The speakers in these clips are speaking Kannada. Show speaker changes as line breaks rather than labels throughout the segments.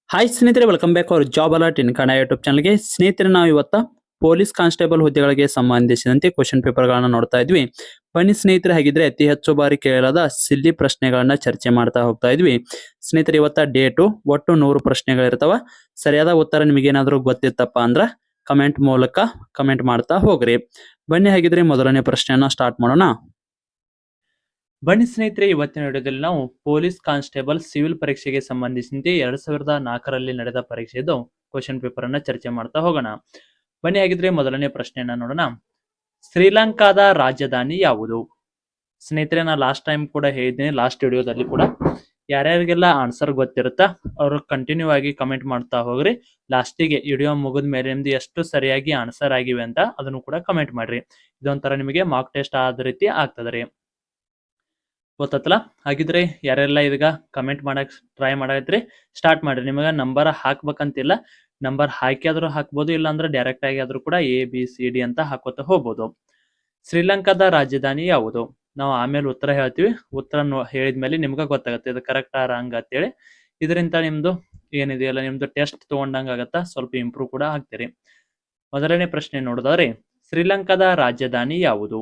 ಹಾಯ್ ಸ್ನೇಹಿತರೆ, welcome back hour job alert ಇನ್ ಕನ್ನಡ ಯೂಟ್ಯೂಬ್ ಚಾನಲ್ಗೆ. ಸ್ನೇಹಿತರೆ, ನಾವು ಇವತ್ತ ಪೊಲೀಸ್ ಕಾನ್ಸ್ಟೇಬಲ್ ಹುದ್ದೆಗಳಿಗೆ ಸಂಬಂಧಿಸಿದಂತೆ ಕ್ವಶನ್ ಪೇಪರ್ಗಳನ್ನ ನೋಡ್ತಾ ಇದ್ವಿ. ಬನ್ನಿ ಸ್ನೇಹಿತರೆ, ಹಾಗಿದ್ರೆ ಅತಿ ಹೆಚ್ಚು ಬಾರಿ ಕೇಳಲಾದ ಸಿಲ್ಲಿ ಪ್ರಶ್ನೆಗಳನ್ನ ಚರ್ಚೆ ಮಾಡ್ತಾ ಹೋಗ್ತಾ ಇದ್ವಿ. ಸ್ನೇಹಿತರೆ, ಇವತ್ತ ಡೇಟು ಒಟ್ಟು 100 ಪ್ರಶ್ನೆಗಳಿರ್ತಾವ. ಸರಿಯಾದ ಉತ್ತರ ನಿಮಗೇನಾದ್ರೂ ಗೊತ್ತಿತ್ತಪ್ಪ ಅಂದ್ರ ಕಮೆಂಟ್ ಮೂಲಕ ಕಮೆಂಟ್ ಮಾಡ್ತಾ ಹೋಗ್ರಿ. ಬನ್ನಿ ಹಾಗಿದ್ರೆ ಮೊದಲನೇ ಪ್ರಶ್ನೆಯನ್ನ ಸ್ಟಾರ್ಟ್ ಮಾಡೋಣ. ಬನ್ನಿ ಸ್ನೇಹಿತರೆ, ಇವತ್ತಿನ ವಿಡಿಯೋದಲ್ಲಿ ನಾವು ಪೊಲೀಸ್ ಕಾನ್ಸ್ಟೇಬಲ್ ಸಿವಿಲ್ ಪರೀಕ್ಷೆಗೆ ಸಂಬಂಧಿಸಿದಂತೆ 2004ರಲ್ಲಿ ನಡೆದ ಪರೀಕ್ಷೆದು ಕ್ವಶನ್ ಪೇಪರ್ ಅನ್ನ ಚರ್ಚೆ ಮಾಡ್ತಾ ಹೋಗೋಣ. ಬನ್ನಿ ಹಾಗಿದ್ರೆ ಮೊದಲನೇ ಪ್ರಶ್ನೆಯನ್ನ ನೋಡೋಣ. ಶ್ರೀಲಂಕಾದ ರಾಜಧಾನಿ ಯಾವುದು? ಸ್ನೇಹಿತರೆ, ನಾ ಲಾಸ್ಟ್ ಟೈಮ್ ಕೂಡ ಹೇಳಿದ್ದೀನಿ, ಲಾಸ್ಟ್ ವಿಡಿಯೋದಲ್ಲಿ ಕೂಡ ಯಾರ್ಯಾರಿಗೆಲ್ಲ ಆನ್ಸರ್ ಗೊತ್ತಿರುತ್ತಾ ಅವರು ಕಂಟಿನ್ಯೂ ಆಗಿ ಕಮೆಂಟ್ ಮಾಡ್ತಾ ಹೋಗ್ರಿ. ಲಾಸ್ಟಿಗೆ ವಿಡಿಯೋ ಮುಗಿದ ಮೇಲೆ ನಿಮ್ದು ಎಷ್ಟು ಸರಿಯಾಗಿ ಆನ್ಸರ್ ಆಗಿವೆ ಅಂತ ಅದನ್ನು ಕೂಡ ಕಮೆಂಟ್ ಮಾಡ್ರಿ. ಇದೊಂಥರ ನಿಮಗೆ ಮಾರ್ಕ್ ಟೆಸ್ಟ್ ಆದ ರೀತಿ ಆಗ್ತದ್ರಿ. ಗೊತ್ತಲ್ಲ? ಹಾಗಿದ್ರೆ ಯಾರೆಲ್ಲ ಇದೀಗ ಕಮೆಂಟ್ ಮಾಡಕ್ ಟ್ರೈ ಮಾಡೈತ್ರಿ, ಸ್ಟಾರ್ಟ್ ಮಾಡ್ರಿ. ನಿಮಗೆ ನಂಬರ್ ಹಾಕ್ಬೇಕಂತಿಲ್ಲ, ನಂಬರ್ ಹಾಕಿ ಆದ್ರೂ ಹಾಕ್ಬೋದು, ಇಲ್ಲ ಅಂದ್ರೆ ಡೈರೆಕ್ಟ್ ಆಗಿ ಆದ್ರೂ ಕೂಡ ABCD ಅಂತ ಹಾಕೋತ ಹೋಗ್ಬೋದು. ಶ್ರೀಲಂಕಾದ ರಾಜಧಾನಿ ಯಾವುದು? ನಾವು ಆಮೇಲೆ ಉತ್ತರ ಹೇಳ್ತೀವಿ. ಉತ್ತರ ಹೇಳಿದ್ಮೇಲೆ ನಿಮ್ಗೆ ಗೊತ್ತಾಗುತ್ತೆ ಇದು ಕರೆಕ್ಟ್ ಆ ರಾಂಗ್ ಅಂತೇಳಿ. ಇದರಿಂದ ನಿಮ್ದು ಏನಿದೆಯಲ್ಲ ನಿಮ್ದು ಟೆಸ್ಟ್ ತಗೊಂಡಂಗ ಆಗತ್ತ, ಸ್ವಲ್ಪ ಇಂಪ್ರೂವ್ ಕೂಡ ಆಗ್ತೀರಿ. ಮೊದಲನೇ ಪ್ರಶ್ನೆ ನೋಡೋದಾದ್ರೆ, ಶ್ರೀಲಂಕಾದ ರಾಜಧಾನಿ ಯಾವುದು?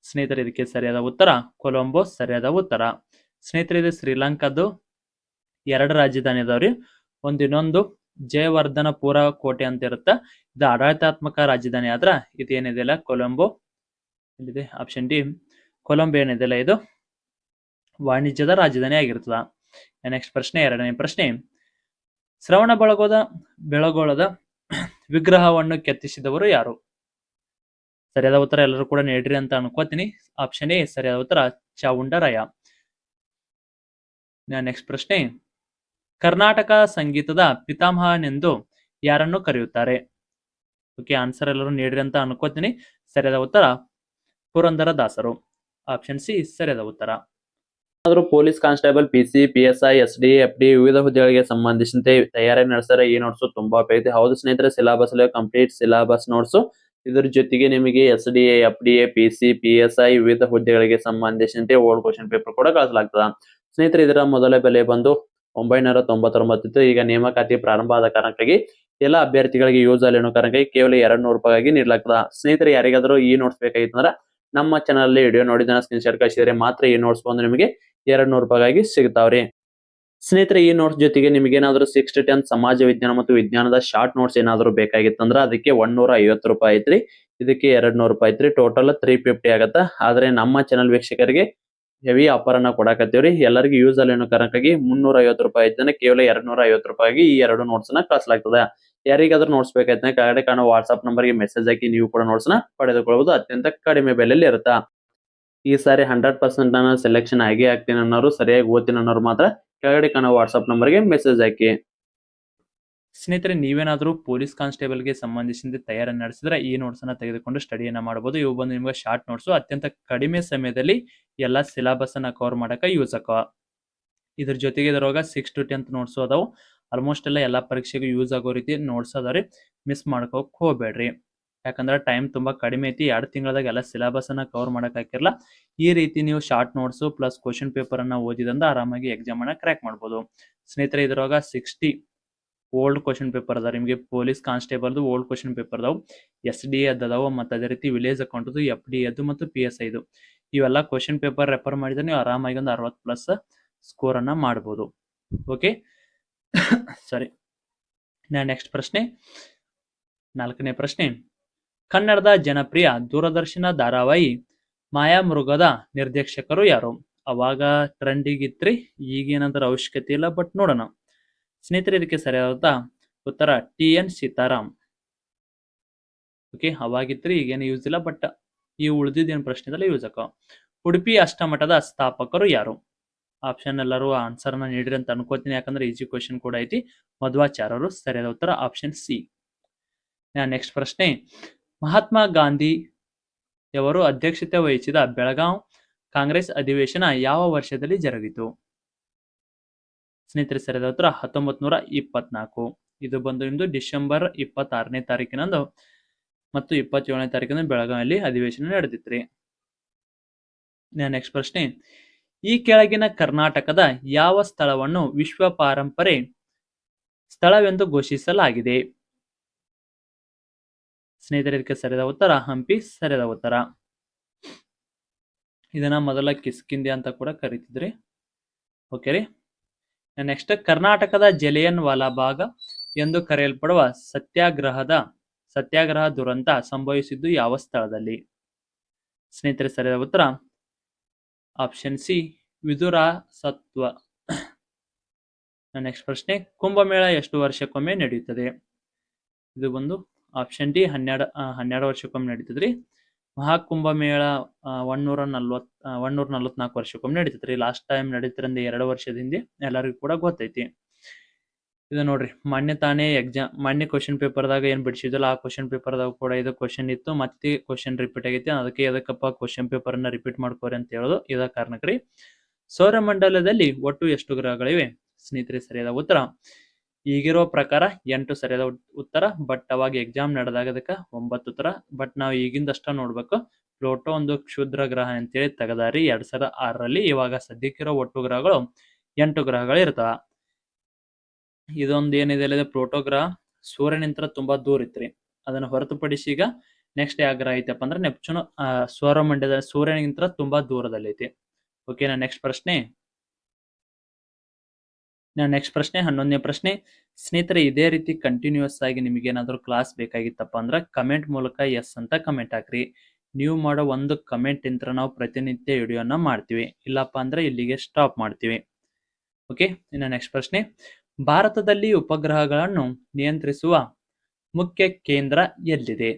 ಸ್ನೇಹಿತರೆ, ಇದಕ್ಕೆ ಸರಿಯಾದ ಉತ್ತರ ಕೊಲಂಬೋ ಸರಿಯಾದ ಉತ್ತರ. ಸ್ನೇಹಿತರೆ, ಇದು ಶ್ರೀಲಂಕಾದ್ದು 2 ರಾಜಧಾನಿ ಅದಾವ್ರಿ. ಇನ್ನೊಂದು ಜಯವರ್ಧನಪುರ ಕೋಟೆ ಅಂತ ಇರುತ್ತ, ಇದು ಆಡಳಿತಾತ್ಮಕ ರಾಜಧಾನಿ ಆದ್ರ ಇದು ಏನಿದೆಯಲ್ಲ ಕೊಲಂಬೋ, ಇಲ್ಲಿದೆ ಆಪ್ಷನ್ ಡಿ. ಕೊಲಂಬೋ ಏನಿದೆಯಲ್ಲ ಇದು ವಾಣಿಜ್ಯದ ರಾಜಧಾನಿ ಆಗಿರ್ತದ. ನೆಕ್ಸ್ಟ್ ಪ್ರಶ್ನೆ, ಎರಡನೇ ಪ್ರಶ್ನೆ. ಶ್ರವಣ ಬೆಳಗೊಳದ ವಿಗ್ರಹವನ್ನು ಕೆತ್ತಿಸಿದವರು ಯಾರು? ಸರಿಯಾದ ಉತ್ತರ ಎಲ್ಲರೂ ಕೂಡ ನೀಡ್ರಿ ಅಂತ ಅನ್ಕೋತೀನಿ. ಆಪ್ಷನ್ ಎ ಸರಿಯಾದ ಉತ್ತರ ಚಾವುಂಡರಾಯ. ನೆಕ್ಸ್ಟ್ ಪ್ರಶ್ನೆ. ಕರ್ನಾಟಕ ಸಂಗೀತದ ಪಿತಾಮಹನೆಂದು ಯಾರನ್ನು ಕರೆಯುತ್ತಾರೆ? ಓಕೆ, ಆನ್ಸರ್ ಎಲ್ಲರೂ ನೀಡ್ರಿ ಅಂತ ಅನ್ಕೋತೀನಿ. ಸರಿಯಾದ ಉತ್ತರ ಪುರಂದರ ದಾಸರು. ಆಪ್ಷನ್ ಸಿ ಸರಿಯಾದ ಉತ್ತರ. Police constable, PC, PSI, SD, FD ವಿವಿಧ ಹುದ್ದೆಗಳಿಗೆ ಸಂಬಂಧಿಸಿದಂತೆ ತಯಾರಿ ನಡೆಸಿದರೆ ಈ ನೋಟ್ಸ್ ತುಂಬಾ ಉಪಯುಕ್ತ. ಹೌದು ಸ್ನೇಹಿತರೆ, ಸಿಲೆಬಸ್ ಕಂಪ್ಲೀಟ್ ಸಿಲೆಬಸ್ ನೋಟ್ಸ್. ಇದರ ಜೊತೆಗೆ ನಿಮಗೆ SDA, FDA, PC, PSI ವಿವಿಧ ಹುದ್ದೆಗಳಿಗೆ ಸಂಬಂಧಿಸಿದಂತೆ ಓಲ್ಡ್ ಕ್ವಶನ್ ಪೇಪರ್ ಕೂಡ ಕಳಿಸಲಾಗ್ತದ. ಸ್ನೇಹಿತರೆ, ಇದರ ಮೊದಲ ಬೆಲೆ ಬಂದು 999 ಇತ್ತು. ಈಗ ನೇಮಕಾತಿ ಪ್ರಾರಂಭ ಆದ ಕಾರಣಕ್ಕಾಗಿ ಎಲ್ಲ ಅಭ್ಯರ್ಥಿಗಳಿಗೆ ಯೂಸ್ ಆಗಲಿ ಅನ್ನೋ ಕಾರಣಕ್ಕಾಗಿ ಕೇವಲ 200 ರೂಪಾಯಿಗಾಗಿ ನೀಡಲಾಗ್ತದ. ಸ್ನೇಹಿತರೆ, ಯಾರಿಗಾದ್ರೂ ಈ ನೋಟ್ಸ್ ಬೇಕಾಗಿತ್ತಂದ್ರ ನಮ್ಮ ಚಾನಲ್ ಅಲ್ಲಿ ವಿಡಿಯೋ ನೋಡಿದ ಸ್ಕ್ರೀನ್ ಶಾಟ್ ಕಳಿಸಿದ್ರೆ ಮಾತ್ರ ಈ ನೋಟ್ಸ್ ಬಂದು ನಿಮಗೆ 200 ರೂಪಾಯಿಗಾಗಿ ಸಿಗ್ತಾವ್ರಿ. ಸ್ನೇಹಿತರೆ, ಈ ನೋಟ್ಸ್ ಜೊತೆಗೆ ನಿಮಗೆ ಏನಾದ್ರು 6 to 10 ಸಮಾಜ ವಿಜ್ಞಾನ ಮತ್ತು ವಿಜ್ಞಾನದ ಶಾರ್ಟ್ ನೋಟ್ಸ್ ಏನಾದ್ರು ಬೇಕಾಗಿತ್ತಂದ್ರ ಅದಕ್ಕೆ 150 ರೂಪಾಯಿ ಐತ್ರಿ. ಇದಕ್ಕೆ 200 ರೂಪಾಯಿ ಐತ್ರಿ. ಟೋಟಲ್ 350 ಆಗತ್ತ. ಆದ್ರೆ ನಮ್ಮ ಚಾನಲ್ ವೀಕ್ಷಕರಿಗೆ ಹೆವಿ ಆಫರ್ ಅನ್ನ ಕೊಡಾಕತ್ತೀವ್ರಿ. ಎಲ್ಲರಿಗೂ ಯೂಸ್ ಆಗಲಿ ಅನ್ನೋ ಕಾರಣಕ್ಕಾಗಿ 350 ರೂಪಾಯಿ ಐತಂದ್ರೆ ಕೇವಲ 250 ರೂಪಾಯಿಗೆ ಈ 2 ನೋಟ್ಸ್ ನ ಕಳಿಸಲಾಗ್ತದೆ. ಯಾರಿಗಾದ್ರೂ ನೋಟ್ಸ್ ಬೇಕಾಯ್ತಂದ್ರೆ ಕೆಳಗಡೆ ಕಾಣೋ ವಾಟ್ಸ್ಆಪ್ ನಂಬರ್ಗೆ ಮೆಸೇಜ್ ಹಾಕಿ ನೀವು ಕೂಡ ನೋಟ್ಸ್ ನ ಪಡೆದುಕೊಳ್ಳಬಹುದು. ಅತ್ಯಂತ ಕಡಿಮೆ ಬೆಲೆಯಲ್ಲಿ ಇರುತ್ತಾ. ಈ ಸಾರಿ 100% ನಾನು ಸೆಲೆಕ್ಷನ್ ಆಗಿ ಆಗ್ತೀನಿ ಅನ್ನೋರು, ಸರಿಯಾಗಿ ಓದ್ತೀನಿ ಅನ್ನೋರು ಮಾತ್ರ ಕೆಳಗಡೆ ಕಾಣೋ ವಾಟ್ಸ್ಆಪ್ ನಂಬರ್ಗೆ ಮೆಸೇಜ್ ಹಾಕಿ. ಸ್ನೇಹಿತರೆ, ನೀವೇನಾದ್ರೂ ಪೊಲೀಸ್ ಕಾನ್ಸ್ಟೇಬಲ್ಗೆ ಸಂಬಂಧಿಸಿದ ತಯಾರಿ ನಡೆಸಿದ್ರೆ ಈ ನೋಟ್ಸ್ ಅನ್ನ ತೆಗೆದುಕೊಂಡು ಸ್ಟಡಿಯನ್ನ ಮಾಡಬಹುದು. ಇವು ಬಂದು ನಿಮ್ಗೆ ಶಾರ್ಟ್ ನೋಟ್ಸ್, ಅತ್ಯಂತ ಕಡಿಮೆ ಸಮಯದಲ್ಲಿ ಎಲ್ಲ ಸಿಲೆಬಸ್ ಅನ್ನ ಕವರ್ ಮಾಡಕ ಯೂಸ್ ಆಕವ. ಇದ್ರ ಜೊತೆಗೆ ಇದರೊಳಗ 6 to 10 ನೋಟ್ಸ್ ಅದಾವು. ಆಲ್ಮೋಸ್ಟ್ ಎಲ್ಲ ಪರೀಕ್ಷೆಗೂ ಯೂಸ್ ಆಗೋ ರೀತಿ ನೋಟ್ಸ್ ಅದಾವ್ರಿ. ಮಿಸ್ ಮಾಡ್ಕೋಕ್ ಹೋಗ್ಬೇಡ್ರಿ. ಯಾಕಂದ್ರೆ ಟೈಮ್ ತುಂಬಾ ಕಡಿಮೆ ಐತಿ. 2 ತಿಂಗಳದಾಗ ಎಲ್ಲ ಸಿಲೆಬಸ್ ಅನ್ನ ಕವರ್ ಮಾಡಕ್ ಹಾಕಿರಲ್ಲ. ಈ ರೀತಿ ನೀವು short notes plus question paper ಅನ್ನ ಓದಿದಂದ ಆರಾಮಾಗಿ ಎಕ್ಸಾಮ್ ಅನ್ನ ಕ್ರ್ಯಾಕ್ ಮಾಡ್ಬೋದು. ಸ್ನೇಹಿತರೆ, ಇದರೊಳಗ 60 ಓಲ್ಡ್ ಕ್ವಶನ್ ಪೇಪರ್ ಅದಾವ. ನಿಮಗೆ ಪೊಲೀಸ್ ಕಾನ್ಸ್ಟೇಬಲ್ದು ಓಲ್ಡ್ ಕ್ವಶನ್ ಪೇಪರ್ ಅದಾವು. SDA ಅದಾವ, ಮತ್ತು ಅದೇ ರೀತಿ ವಿಲೇಜ್ ಅಕೌಂಟ್, FD ಮತ್ತು PSI ಇವೆಲ್ಲ ಕ್ವಶನ್ ಪೇಪರ್ ರೆಫರ್ ಮಾಡಿದ್ರೆ ನೀವು ಆರಾಮಾಗಿ ಒಂದು 60+ ಸ್ಕೋರ್ ಅನ್ನ ಮಾಡ್ಬೋದು. ಓಕೆ, ಸರಿ. ನೆಕ್ಸ್ಟ್ ಪ್ರಶ್ನೆ, 4ನೇ ಪ್ರಶ್ನೆ. ಕನ್ನಡದ ಜನಪ್ರಿಯ ದೂರದರ್ಶನ ಧಾರಾವಾಹಿ ಮಾಯಾಮೃಗದ ನಿರ್ದೇಶಕರು ಯಾರು? ಅವಾಗ ಟ್ರೆಂಡಿಗಿತ್ರಿ, ಈಗೇನಂದ್ರೆ ಅವಶ್ಯಕತೆ ಇಲ್ಲ, ಬಟ್ ನೋಡೋಣ. ಸ್ನೇಹಿತರೆ, ಇದಕ್ಕೆ ಸರಿಯಾದ ಉತ್ತರ TN ಸೀತಾರಾಮ್. ಓಕೆ, ಅವಾಗಿತ್ರಿ, ಈಗೇನು ಯೂಸ್ ಇಲ್ಲ, ಬಟ್ ಈ ಉಳಿದಿದ್ದೇನು ಪ್ರಶ್ನೆದಲ್ಲಿ ಯೂಸ್ ಆಕ. ಉಡುಪಿ ಅಷ್ಟಮಠದ ಸ್ಥಾಪಕರು ಯಾರು? ಆಪ್ಷನ್ ಎಲ್ಲರೂ ಆನ್ಸರ್ನ ನೀಡ್ರಿ ಅಂತ ಅನ್ಕೋತೀನಿ, ಯಾಕಂದ್ರೆ ಈಜಿ ಕ್ವಶನ್ ಕೂಡ ಐತಿ. ಮಧ್ವಾಚಾರ್ಯರು. ಸರಿಯಾದ ಉತ್ತರ ಆಪ್ಷನ್ ಸಿ. ನೆಕ್ಸ್ಟ್ ಪ್ರಶ್ನೆ. ಮಹಾತ್ಮ ಗಾಂಧಿಯವರು ಅಧ್ಯಕ್ಷತೆ ವಹಿಸಿದ ಬೆಳಗಾಂ ಕಾಂಗ್ರೆಸ್ ಅಧಿವೇಶನ ಯಾವ ವರ್ಷದಲ್ಲಿ ಜರುಗಿತು? ಸ್ನೇಹಿತರೆ, ಸರಿಯಾದ ಉತ್ತರ 1924. ಇದು ಬಂದು ನಿಮ್ದು ಡಿಸೆಂಬರ್ 26ನೇ ತಾರೀಕಿನಂದು ಮತ್ತು 27ನೇ ತಾರೀಕಿನಂದು ಬೆಳಗಾವಿಯಲ್ಲಿ ಅಧಿವೇಶನ ನಡೆದಿತ್ರಿ. ನೆಕ್ಸ್ಟ್ ಪ್ರಶ್ನೆ. ಈ ಕೆಳಗಿನ ಕರ್ನಾಟಕದ ಯಾವ ಸ್ಥಳವನ್ನು ವಿಶ್ವ ಪಾರಂಪರೆ ಸ್ಥಳವೆಂದು ಘೋಷಿಸಲಾಗಿದೆ? ಸ್ನೇಹಿತರೆ, ಇದಕ್ಕೆ ಸರಿಯಾದ ಉತ್ತರ ಹಂಪಿ ಸರಿಯಾದ ಉತ್ತರ. ಇದನ್ನ ಮೊದಲ ಕಿಷ್ಕಿಂಧೆ ಅಂತ ಕೂಡ ಕರೀತಿದ್ರಿ. ಓಕೆ ರೀ. ನೆಕ್ಸ್ಟ್, ಕರ್ನಾಟಕದ ಜಲಿಯನ್ ವಾಲಾಬಾಗ್ ಎಂದು ಕರೆಯಲ್ಪಡುವ ಸತ್ಯಾಗ್ರಹ ದುರಂತ ಸಂಭವಿಸಿದ್ದು ಯಾವ ಸ್ಥಳದಲ್ಲಿ? ಸ್ನೇಹಿತರೆ, ಸರಿಯಾದ ಉತ್ತರ ಆಪ್ಷನ್ ಸಿ, ವಿದುರಾಸತ್ವ. ನೆಕ್ಸ್ಟ್ ಪ್ರಶ್ನೆ, ಕುಂಭಮೇಳ ಎಷ್ಟು ವರ್ಷಕ್ಕೊಮ್ಮೆ ನಡೆಯುತ್ತದೆ? ಇದು ಬಂದು ಆಪ್ಷನ್ ಡಿ, 12 ವರ್ಷಕ್ಕೊಮ್ಮೆ ನಡೀತದ್ರಿ. ಮಹಾಕುಂಭಮೇಳ 144 ವರ್ಷಕ್ಕೊಮ್ಮೆ ನಡೀತದ್ರಿ. ಲಾಸ್ಟ್ ಟೈಮ್ ನಡೀತಿರಂದ 2 ವರ್ಷದ ಹಿಂದೆ, ಎಲ್ಲರಿಗೂ ಕೂಡ ಗೊತ್ತೈತಿ. ಇದು ನೋಡ್ರಿ, ಮಾನ್ಯ ಕ್ವಶನ್ ಪೇಪರ್ದಾಗ ಏನ್ ಬಿಡಿಸಿದಲ್ಲ ಆ ಕ್ವಶನ್ ಪೇಪರ್ದಾಗ ಕೂಡ ಇದು ಕ್ವಶನ್ ಇತ್ತು, ಮತ್ತೆ ಕ್ವಶನ್ ರಿಪೀಟ್ ಆಗೈತಿ. ಅದಕ್ಕೆ ಎದಕ್ಕಪ್ಪ ಕ್ವಶನ್ ಪೇಪರ್ ಅನ್ನ ರಿಪೀಟ್ ಮಾಡ್ಕೋರಿ ಅಂತ ಹೇಳೋದು ಇದ ಕಾರಣಕ್ರಿ. ಸೌರಮಂಡಲದಲ್ಲಿ ಒಟ್ಟು ಎಷ್ಟು ಗ್ರಹಗಳಿವೆ? ಸ್ನೇಹಿತರೆ, ಸರಿಯಾದ ಉತ್ತರ ಈಗಿರೋ ಪ್ರಕಾರ 8 ಸರಿಯಾದ ಉತ್ತರ. ಬಟ್ ಅವಾಗ ಎಕ್ಸಾಮ್ ನಡೆದಾಗ ಅದಕ್ಕೆ 9 ಉತ್ತರ. ಬಟ್ ನಾವು ಈಗಿಂದಷ್ಟ ನೋಡ್ಬೇಕು. ಪ್ಲೂಟೋ ಒಂದು ಕ್ಷುದ್ರ ಗ್ರಹ ಅಂತೇಳಿ ತೆಗದಾರಿ 2006ರಲ್ಲಿ. ಇವಾಗ ಸದ್ಯಕ್ಕಿರೋ ಒಟ್ಟು ಗ್ರಹಗಳು 8 ಗ್ರಹಗಳು ಇರ್ತಾವ. ಇದೊಂದು ಏನಿದೆ ಅಲ್ಲ, ಪ್ಲೂಟೋ ಗ್ರಹ ಸೂರ್ಯನಿಂದ ತುಂಬಾ ದೂರ ಇತ್ರಿ. ಅದನ್ನ ಹೊರತುಪಡಿಸಿ ಈಗ ನೆಕ್ಸ್ಟ್ ಯಾವ ಗ್ರಹ ಐತಪ್ಪ ಅಂದ್ರೆ ನೆಪ್ಚೂನ್ ಸೌರಮಂಡಲದ ಸೂರ್ಯನಿಂದ ತುಂಬಾ ದೂರದಲ್ಲಿ ಐತಿ. ಓಕೆನಾ? ನೆಕ್ಸ್ಟ್ ಪ್ರಶ್ನೆ 11ನೇ ಪ್ರಶ್ನೆ. ಸ್ನೇಹಿತರೆ, ಇದೇ ರೀತಿ ಕಂಟಿನ್ಯೂಸ್ ಆಗಿ ನಿಮಗೆ ಏನಾದ್ರು ಕ್ಲಾಸ್ ಬೇಕಾಗಿತ್ತಪ್ಪ ಅಂದ್ರೆ ಕಮೆಂಟ್ ಮೂಲಕ ಎಸ್ ಅಂತ ಕಮೆಂಟ್ ಹಾಕ್ರಿ. ನೀವು ಮಾಡೋ ಒಂದು ಕಮೆಂಟ್ ಇಂತ್ರ ನಾವು ಪ್ರತಿನಿತ್ಯ ವಿಡಿಯೋನ ಮಾಡ್ತೀವಿ. ಇಲ್ಲಪ್ಪ ಅಂದ್ರೆ ಇಲ್ಲಿಗೆ ಸ್ಟಾಪ್ ಮಾಡ್ತೀವಿ. ಓಕೆ. ಇನ್ನು ನೆಕ್ಸ್ಟ್ ಪ್ರಶ್ನೆ, ಭಾರತದಲ್ಲಿ ಉಪಗ್ರಹಗಳನ್ನು ನಿಯಂತ್ರಿಸುವ ಮುಖ್ಯ ಕೇಂದ್ರ ಎಲ್ಲಿದೆ?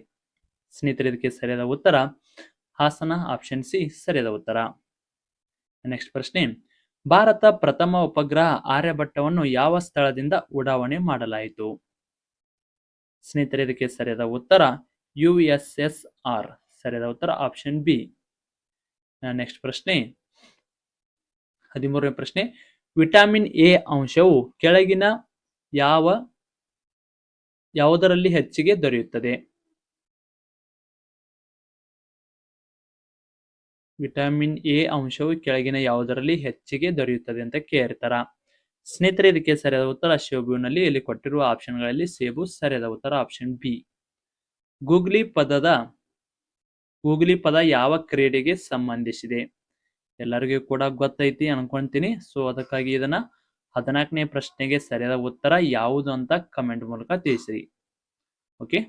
ಸ್ನೇಹಿತರೆ, ಇದಕ್ಕೆ ಸರಿಯಾದ ಉತ್ತರ ಹಾಸನ, ಆಪ್ಷನ್ ಸಿ ಸರಿಯಾದ ಉತ್ತರ. ನೆಕ್ಸ್ಟ್ ಪ್ರಶ್ನೆ, ಭಾರತ ಪ್ರಥಮ ಉಪಗ್ರಹ ಆರ್ಯಭಟ್ಟವನ್ನು ಯಾವ ಸ್ಥಳದಿಂದ ಉಡಾವಣೆ ಮಾಡಲಾಯಿತು? ಸ್ನೇಹಿತರೆ, ಇದಕ್ಕೆ ಸರಿಯಾದ ಉತ್ತರ USSR. ಸರಿಯಾದ ಉತ್ತರ ಆಪ್ಷನ್ ಬಿ. ನೆಕ್ಸ್ಟ್ ಪ್ರಶ್ನೆ 13ನೇ ಪ್ರಶ್ನೆ, ವಿಟಮಿನ್ ಎ ಅಂಶವು ಕೆಳಗಿನ ಯಾವುದರಲ್ಲಿ ಹೆಚ್ಚಿಗೆ ದೊರೆಯುತ್ತದೆ? ವಿಟಮಿನ್ ಎ ಅಂಶವು ಕೆಳಗಿನ ಯಾವುದರಲ್ಲಿ ಹೆಚ್ಚಿಗೆ ದೊರೆಯುತ್ತದೆ ಅಂತ ಕೇಳ್ತಾರ. ಸ್ನೇಹಿತರೆ, ಇದಕ್ಕೆ ಸರಿಯಾದ ಉತ್ತರ ಸೇಬುವಿನಲ್ಲಿ. ಇಲ್ಲಿ ಕೊಟ್ಟಿರುವ ಆಪ್ಷನ್ಗಳಲ್ಲಿ ಸೇಬು ಸರಿಯಾದ ಉತ್ತರ ಆಪ್ಷನ್ ಬಿ. ಗೂಗ್ಲಿ ಪದ ಯಾವ ಕ್ರೀಡೆಗೆ ಸಂಬಂಧಿಸಿದೆ? ಎಲ್ಲರಿಗೂ ಕೂಡ ಗೊತ್ತೈತಿ ಅನ್ಕೊಂತೀನಿ. ಸೊ ಅದಕ್ಕಾಗಿ ಇದನ್ನ 14ನೇ ಪ್ರಶ್ನೆಗೆ ಸರಿಯಾದ ಉತ್ತರ ಯಾವುದು ಅಂತ ಕಮೆಂಟ್ ಮೂಲಕ ತಿಳಿಸಿರಿ. ಓಕೆ.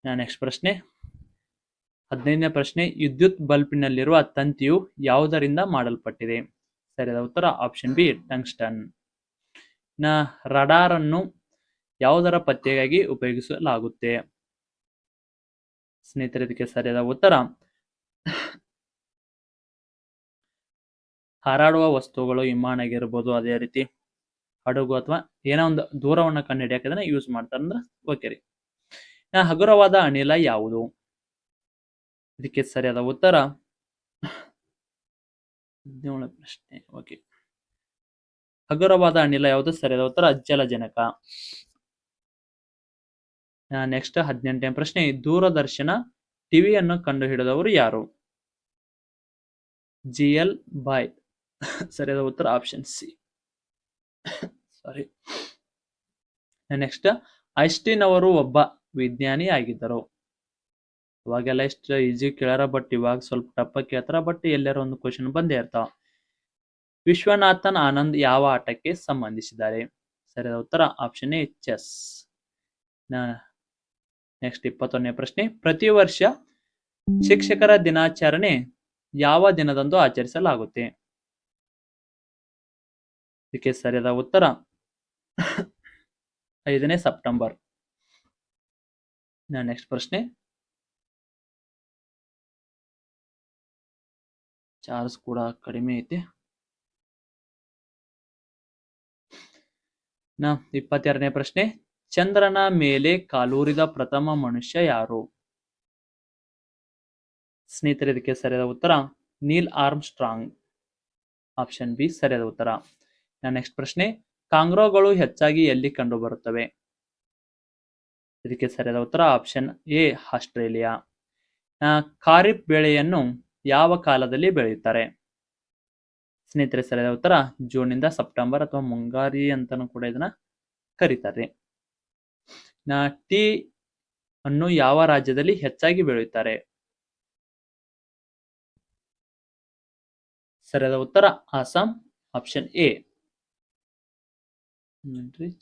ನೆಕ್ಸ್ಟ್ ಪ್ರಶ್ನೆ 15ನೇ ಪ್ರಶ್ನೆ, ವಿದ್ಯುತ್ ಬಲ್ಬ್ನಲ್ಲಿರುವ ತಂತಿಯು ಯಾವುದರಿಂದ ಮಾಡಲ್ಪಟ್ಟಿದೆ? ಸರಿಯಾದ ಉತ್ತರ ಆಪ್ಷನ್ ಬಿ, ಟಂಗ್ಸ್ಟನ್. ರಡಾರ್ ಅನ್ನು ಯಾವುದರ ಪತ್ತೆಗಾಗಿ ಉಪಯೋಗಿಸಲಾಗುತ್ತೆ? ಸ್ನೇಹಿತರೆ, ಇದಕ್ಕೆ ಸರಿಯಾದ ಉತ್ತರ ಹಾರಾಡುವ ವಸ್ತುಗಳು, ವಿಮಾನ ಆಗಿರ್ಬೋದು, ಅದೇ ರೀತಿ ಹಡಗು ಅಥವಾ ಏನೋ ಒಂದು ದೂರವನ್ನು ಕಂಡುಹಿಡಿಯಕ್ಕೆ ಇದನ್ನ ಯೂಸ್ ಮಾಡ್ತಾರ ಅಂದ್ರೆ ಓಕೆ ರೀ. ಹಗುರವಾದ ಅನಿಲ ಯಾವುದು? ಇದಕ್ಕೆ ಸರಿಯಾದ ಉತ್ತರ 17ನೇ ಪ್ರಶ್ನೆ. ಓಕೆ. ಹಗುರವಾದ ಅನಿಲ ಯಾವುದು? ಸರಿಯಾದ ಉತ್ತರ ಜಲಜನಕ. ನೆಕ್ಸ್ಟ್ 18ನೇ ಪ್ರಶ್ನೆ, ದೂರದರ್ಶನ ಟಿವಿಯನ್ನು ಕಂಡುಹಿಡಿದವರು ಯಾರು? GL ಬಾಯ್. ಸರಿಯಾದ ಉತ್ತರ ಆಪ್ಷನ್ ಸಿ. ಸಾರಿ. ನೆಕ್ಸ್ಟ್, ಐನ್ಸ್ಟೀನ್ ಅವರು ಒಬ್ಬ ವಿಜ್ಞಾನಿ ಆಗಿದ್ದರು. ಇವಾಗೆಲ್ಲ ಎಷ್ಟು ಈಜಿ ಕೇಳಾರ, ಬಟ್ ಇವಾಗ ಸ್ವಲ್ಪ ಟಫ್ ಕೇಳ್ತಾರ. ಬಟ್ ಎಲ್ಲಾರ ಒಂದು ಕ್ವಶನ್ ಬಂದೇ ಇರ್ತಾವ. ವಿಶ್ವನಾಥನ್ ಆನಂದ್ ಯಾವ ಆಟಕ್ಕೆ ಸಂಬಂಧಿಸಿದ್ದಾರೆ? ಸರಿಯಾದ ಉತ್ತರ ಆಪ್ಷನ್ ಎ, ಚೆಸ್. ನೆಕ್ಸ್ಟ್ 21ನೇ ಪ್ರಶ್ನೆ, ಪ್ರತಿ ವರ್ಷ ಶಿಕ್ಷಕರ ದಿನಾಚರಣೆ ಯಾವ ದಿನದಂದು ಆಚರಿಸಲಾಗುತ್ತೆ? ಇದಕ್ಕೆ ಸರಿಯಾದ ಉತ್ತರ 5ನೇ ಸೆಪ್ಟೆಂಬರ್. ನೆಕ್ಸ್ಟ್ ಪ್ರಶ್ನೆ, ಚಾರ್ಜ್ ಕೂಡ ಕಡಿಮೆ ಐತಿ. 22ನೇ ಪ್ರಶ್ನೆ, ಚಂದ್ರನ ಮೇಲೆ ಕಾಲೂರಿದ ಪ್ರಥಮ ಮನುಷ್ಯ ಯಾರು? ಸ್ನೇಹಿತರೆ, ಇದಕ್ಕೆ ಸರಿಯಾದ ಉತ್ತರ ನೀಲ್ ಆರ್ಮ್ಸ್ಟ್ರಾಂಗ್. ಆಪ್ಷನ್ ಬಿ ಸರಿಯಾದ ಉತ್ತರ. ನೆಕ್ಸ್ಟ್ ಪ್ರಶ್ನೆ, ಕಾಂಗ್ರೋಗಳು ಹೆಚ್ಚಾಗಿ ಎಲ್ಲಿ ಕಂಡು ಬರುತ್ತವೆ? ಇದಕ್ಕೆ ಸರಿಯಾದ ಉತ್ತರ ಆಪ್ಷನ್ ಎ, ಆಸ್ಟ್ರೇಲಿಯಾ. ಖಾರಿಫ್ ಬೆಳೆಯನ್ನು ಯಾವ ಕಾಲದಲ್ಲಿ ಬೆಳೆಯುತ್ತಾರೆ? ಸ್ನೇಹಿತರೆ, ಸರಿಯಾದ ಉತ್ತರ ಜೂನ್ ನಿಂದ ಸೆಪ್ಟೆಂಬರ್ ಅಥವಾ ಮುಂಗಾರಿ ಅಂತಾನೂ ಕೂಡ ಇದನ್ನ ಕರೀತಾರೆ. ಟೀ ಅನ್ನು ಯಾವ ರಾಜ್ಯದಲ್ಲಿ ಹೆಚ್ಚಾಗಿ ಬೆಳೆಯುತ್ತಾರೆ? ಸರಿಯಾದ ಉತ್ತರ ಆಸಾಂ, ಆಪ್ಷನ್ ಎ.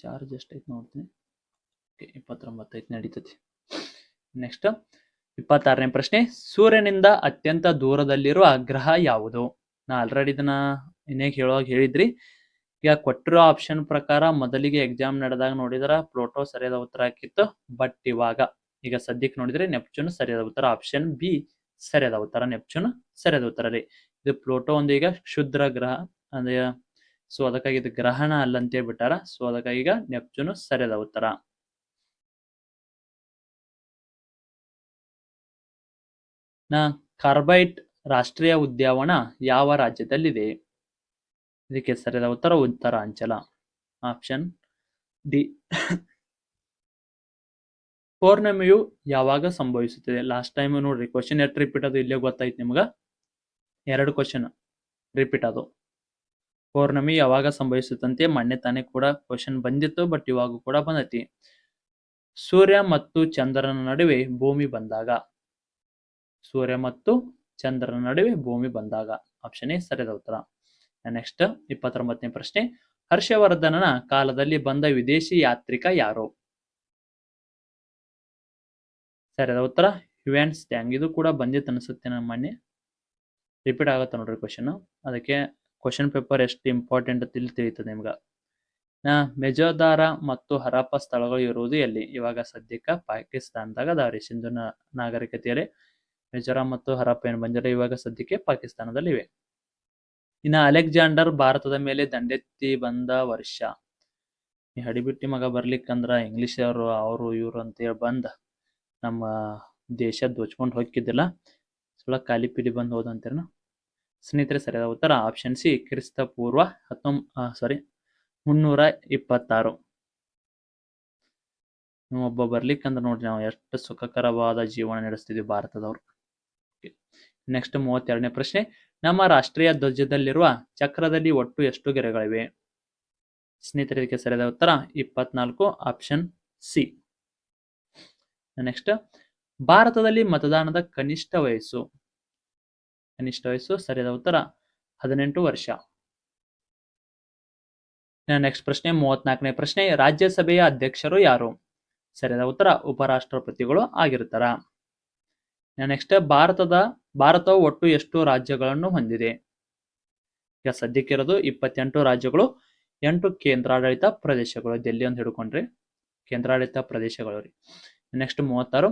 ಚಾರ್ಜ್ ಎಷ್ಟೈತೆ ನೋಡ್ತೀನಿ. 29 ಐತೆ, ನಡೀತೈತಿ. ನೆಕ್ಸ್ಟ್ 26ನೇ ಪ್ರಶ್ನೆ, ಸೂರ್ಯನಿಂದ ಅತ್ಯಂತ ದೂರದಲ್ಲಿರುವ ಗ್ರಹ ಯಾವುದು? ನಾ ಆಲ್ರೆಡಿ ಇದನ್ನ ಇನ್ನೇಕ್ ಹೇಳುವಾಗ ಹೇಳಿದ್ರಿ. ಈಗ ಕೊಟ್ಟಿರೋ ಆಪ್ಷನ್ ಪ್ರಕಾರ ಮೊದಲಿಗೆ ಎಕ್ಸಾಮ್ ನಡೆದಾಗ ನೋಡಿದ್ರ ಪ್ಲೂಟೋ ಸರಿಯಾದ ಉತ್ತರ ಹಾಕಿತ್ತು. ಬಟ್ ಈಗ ಸದ್ಯಕ್ಕೆ ನೋಡಿದ್ರೆ ನೆಪ್ಚೂನ್ ಸರಿಯಾದ ಉತ್ತರ, ಆಪ್ಷನ್ ಬಿ ಸರಿಯಾದ ಉತ್ತರ. ನೆಪ್ಚೂನ್ ಸರಿಯಾದ ಉತ್ತರ ರೀ. ಇದು ಪ್ಲೂಟೋ ಒಂದು ಈಗ ಕ್ಷುದ್ರ ಗ್ರಹ ಅಂದ್ರೆ, ಸೊ ಅದಕ್ಕಾಗಿ ಇದು ಗ್ರಹಣ ಅಲ್ಲಂತ ಹೇಳ್ಬಿಟ್ಟಾರ. ಸೊ ಅದಕ್ಕಾಗಿ ಈಗ ನೆಪ್ಚೂನ್ ಸರಿಯಾದ ಉತ್ತರ. ಕಾರ್ಬೈಟ್ ರಾಷ್ಟ್ರೀಯ ಉದ್ಯಾನವನ ಯಾವ ರಾಜ್ಯದಲ್ಲಿದೆ? ಇದಕ್ಕೆ ಸರಿಯಾದ ಉತ್ತರ ಉತ್ತರಾಂಚಲ, ಆಪ್ಷನ್ ಡಿ. ಪೌರ್ಣಮಿಯು ಯಾವಾಗ ಸಂಭವಿಸುತ್ತದೆ? ಲಾಸ್ಟ್ ಟೈಮ್ ನೋಡ್ರಿ ಕ್ವಶನ್ ಎಷ್ಟು ರಿಪೀಟ್ ಅದು ಇಲ್ಲೇ ಗೊತ್ತಾಯ್ತು ನಿಮ್ಗ. 2 ಕ್ವಶನ್ ರಿಪೀಟ್ ಅದು. ಪೌರ್ಣಮಿ ಯಾವಾಗ ಸಂಭವಿಸುತ್ತಂತೆ ಮೊನ್ನೆ ತಾನೇ ಕೂಡ ಕ್ವಶನ್ ಬಂದಿತ್ತು, ಬಟ್ ಇವಾಗ ಕೂಡ ಬಂದೈತಿ. ಸೂರ್ಯ ಮತ್ತು ಚಂದ್ರನ ನಡುವೆ ಭೂಮಿ ಬಂದಾಗ. ಸೂರ್ಯ ಮತ್ತು ಚಂದ್ರನ ನಡುವೆ ಭೂಮಿ ಬಂದಾಗ, ಆಪ್ಷನ್ ಎ ಸರಿಯಾದ ಉತ್ತರ. ನೆಕ್ಸ್ಟ್ 29ನೇ ಪ್ರಶ್ನೆ, ಹರ್ಷವರ್ಧನನ ಕಾಲದಲ್ಲಿ ಬಂದ ವಿದೇಶಿ ಯಾತ್ರಿಕ ಯಾರು? ಸರಿಯಾದ ಉತ್ತರ ಹ್ಯುಯೆನ್ ತ್ಸಾಂಗ್. ಇದು ಕೂಡ ಬಂದಿತ್ತು ಅನ್ಸುತ್ತೆ ನಮ್ಮ ಮೊನ್ನೆ. ರಿಪೀಟ್ ಆಗುತ್ತೆ ನೋಡ್ರಿ ಕ್ವಶನ್. ಅದಕ್ಕೆ ಕ್ವಶನ್ ಪೇಪರ್ ಎಷ್ಟು ಇಂಪಾರ್ಟೆಂಟ್ ಅಂತ ತಿಳಿತದೆ ನಿಮ್ಗೆ. ಮೆಜೋದಾರ ಮತ್ತು ಹರಪ್ಪ ಸ್ಥಳಗಳು ಇರುವುದು ಎಲ್ಲಿ? ಇವಾಗ ಸದ್ಯಕ್ಕೆ ಪಾಕಿಸ್ತಾನದಾಗ ಅದಾವ್ರಿ. ಸಿಂಧು ನಾಗರಿಕತೆಯಲ್ಲಿ ಮಿಜೋರಾಂ ಮತ್ತು ಹರಪ್ಪ ಏನು ಬಂದಿರ ಇವಾಗ ಸದ್ಯಕ್ಕೆ ಪಾಕಿಸ್ತಾನದಲ್ಲಿ ಇವೆ. ಇನ್ನು ಅಲೆಕ್ಸಾಂಡರ್ ಭಾರತದ ಮೇಲೆ ದಂಡೆತ್ತಿ ಬಂದ ವರ್ಷ? ಈ ಹಡಿಬಿಟ್ಟಿ ಮಗ ಬರ್ಲಿಕ್ಕಂದ್ರ ಇಂಗ್ಲಿಷ್ ಅವರು ಇವರು ಅಂತೇಳಿ ಬಂದ ನಮ್ಮ ದೇಶ ದೋಚ್ಕೊಂಡು ಹೋಗಿದ್ದಿಲ್ಲ. ಸುಳ ಖಾಲಿ ಪಿಲಿ ಬಂದು ಹೋದಂತೀರ ಸ್ನೇಹಿತರೆ. ಸರಿಯಾದ ಉತ್ತರ ಆಪ್ಷನ್ ಸಿ ಕ್ರಿಸ್ತ ಪೂರ್ವ 326. ಒಬ್ಬ ಬರ್ಲಿಕ್ಕಂದ್ರ ನೋಡ್ರಿ ನಾವು ಎಷ್ಟು ಸುಖಕರವಾದ ಜೀವನ ನಡೆಸ್ತಿದ್ವಿ ಭಾರತದವ್ರು. ನೆಕ್ಸ್ಟ್ 32ನೇ ಪ್ರಶ್ನೆ, ನಮ್ಮ ರಾಷ್ಟ್ರೀಯ ಧ್ವಜದಲ್ಲಿರುವ ಚಕ್ರದಲ್ಲಿ ಒಟ್ಟು ಎಷ್ಟು ಗೆರೆಗಳಿವೆ? ಸ್ನೇಹಿತರೆ ಇದಕ್ಕೆ ಸರಿಯಾದ ಉತ್ತರ 24, ಆಪ್ಷನ್ ಸಿ. ನೆಕ್ಸ್ಟ್, ಭಾರತದಲ್ಲಿ ಮತದಾನದ ಕನಿಷ್ಠ ವಯಸ್ಸು? ಸರಿಯಾದ ಉತ್ತರ 18 ವರ್ಷ. ನೆಕ್ಸ್ಟ್ ಪ್ರಶ್ನೆ 34ನೇ ಪ್ರಶ್ನೆ, ರಾಜ್ಯಸಭೆಯ ಅಧ್ಯಕ್ಷರು ಯಾರು? ಸರಿಯಾದ ಉತ್ತರ ಉಪರಾಷ್ಟ್ರಪತಿಗಳು ಆಗಿರ್ತಾರ. ನೆಕ್ಸ್ಟ್, ಭಾರತವು ಒಟ್ಟು ಎಷ್ಟು ರಾಜ್ಯಗಳನ್ನು ಹೊಂದಿದೆ? ಈಗ ಸದ್ಯಕ್ಕಿರೋದು 28 ರಾಜ್ಯಗಳು, 8 ಕೇಂದ್ರಾಡಳಿತ ಪ್ರದೇಶಗಳು. ಡೆಲ್ಲಿ ಅಂತ ಹಿಡ್ಕೊಂಡ್ರಿ ಕೇಂದ್ರಾಡಳಿತ ಪ್ರದೇಶಗಳು ರೀ. ನೆಕ್ಸ್ಟ್ 36,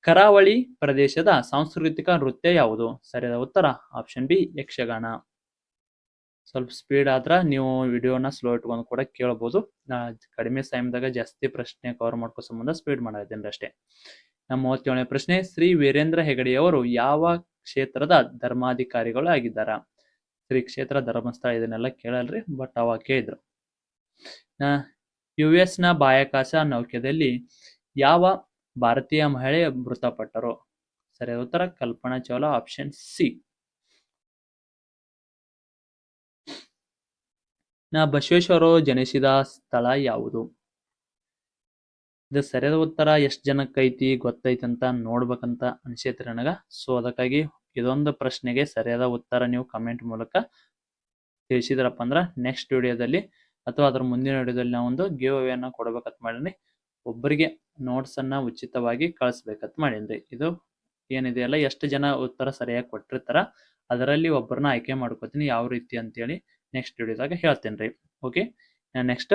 ಕರಾವಳಿ ಪ್ರದೇಶದ ಸಾಂಸ್ಕೃತಿಕ ನೃತ್ಯ ಯಾವುದು? ಸರಿಯಾದ ಉತ್ತರ ಆಪ್ಷನ್ ಬಿ ಯಕ್ಷಗಾನ. ಸ್ವಲ್ಪ ಸ್ಪೀಡ್ ಆದ್ರ ನೀವು ವಿಡಿಯೋನ ಸ್ಲೋ ಇಟ್ಕೊಂಡು ಕೂಡ ಕೇಳಬಹುದು. ಕಡಿಮೆ ಟೈಮ್ದಾಗ ಜಾಸ್ತಿ ಪ್ರಶ್ನೆ ಕವರ್ ಮಾಡ್ಕೋ ಸಂಬಂಧ ಸ್ಪೀಡ್ ಮಾಡಿದ್ದೇನೆ ಅಷ್ಟೇ. 37ನೇ ಪ್ರಶ್ನೆ, ಶ್ರೀ ವೀರೇಂದ್ರ ಹೆಗಡೆಯವರು ಯಾವ ಕ್ಷೇತ್ರದ ಧರ್ಮಾಧಿಕಾರಿಗಳು ಆಗಿದ್ದಾರ? ಶ್ರೀ ಕ್ಷೇತ್ರ ಧರ್ಮಸ್ಥಳ ಇದನ್ನೆಲ್ಲ ಕೇಳಲ್ರಿ, ಬಟ್ ಅವಾಗ ಕೇಳಿದ್ರು. US ನ ಬಾಹ್ಯಾಕಾಶ ನೌಕೆಯಲ್ಲಿ ಯಾವ ಭಾರತೀಯ ಮಹಿಳೆ ಮೃತಪಟ್ಟರು? ಸರಿಯಾದ ಉತ್ತರ ಕಲ್ಪನಾ ಚಾವ್ಲಾ, ಆಪ್ಷನ್ ಸಿ. ಬಸವೇಶ್ವರರು ಜನಿಸಿದ ಸ್ಥಳ ಯಾವುದು? ಇದು ಸರಿಯಾದ ಉತ್ತರ ಎಷ್ಟು ಜನಕ್ಕೆ ಐತಿ ಗೊತ್ತೈತಿ ಅಂತ ನೋಡ್ಬೇಕಂತ ಅನ್ಸೈತ್ರಿ ನನಗ. ಸೊ ಅದಕ್ಕಾಗಿ ಇದೊಂದು ಪ್ರಶ್ನೆಗೆ ಸರಿಯಾದ ಉತ್ತರ ನೀವು ಕಮೆಂಟ್ ಮೂಲಕ ತಿಳಿಸಿದ್ರಪ್ಪ ಅಂದ್ರ ನೆಕ್ಸ್ಟ್ ವಿಡಿಯೋದಲ್ಲಿ ಅಥವಾ ಅದ್ರ ಮುಂದಿನ ವಿಡಿಯೋದಲ್ಲಿ ನಾವು ಒಂದು ಗಿವ್ ಅವೇನ ಕೊಡ್ಬೇಕಂತ ಮಾಡೀನಿ. ಒಬ್ಬರಿಗೆ ನೋಟ್ಸ್ ಅನ್ನ ಉಚಿತವಾಗಿ ಕಳಿಸ್ಬೇಕಂತ ಮಾಡೀನಿ. ಇದು ಏನಿದೆಯಲ್ಲ, ಎಷ್ಟು ಜನ ಉತ್ತರ ಸರಿಯಾಗಿ ಕೊಟ್ಟಿರ್ತಾರ ಅದರಲ್ಲಿ ಒಬ್ಬರನ್ನ ಆಯ್ಕೆ ಮಾಡ್ಕೋತೀನಿ ಯಾವ ರೀತಿ ಅಂತೇಳಿ ನೆಕ್ಸ್ಟ್ ವಿಡಿಯೋದಾಗ ಹೇಳ್ತೇನೆ ರೀ. ಓಕೆ, ನೆಕ್ಸ್ಟ್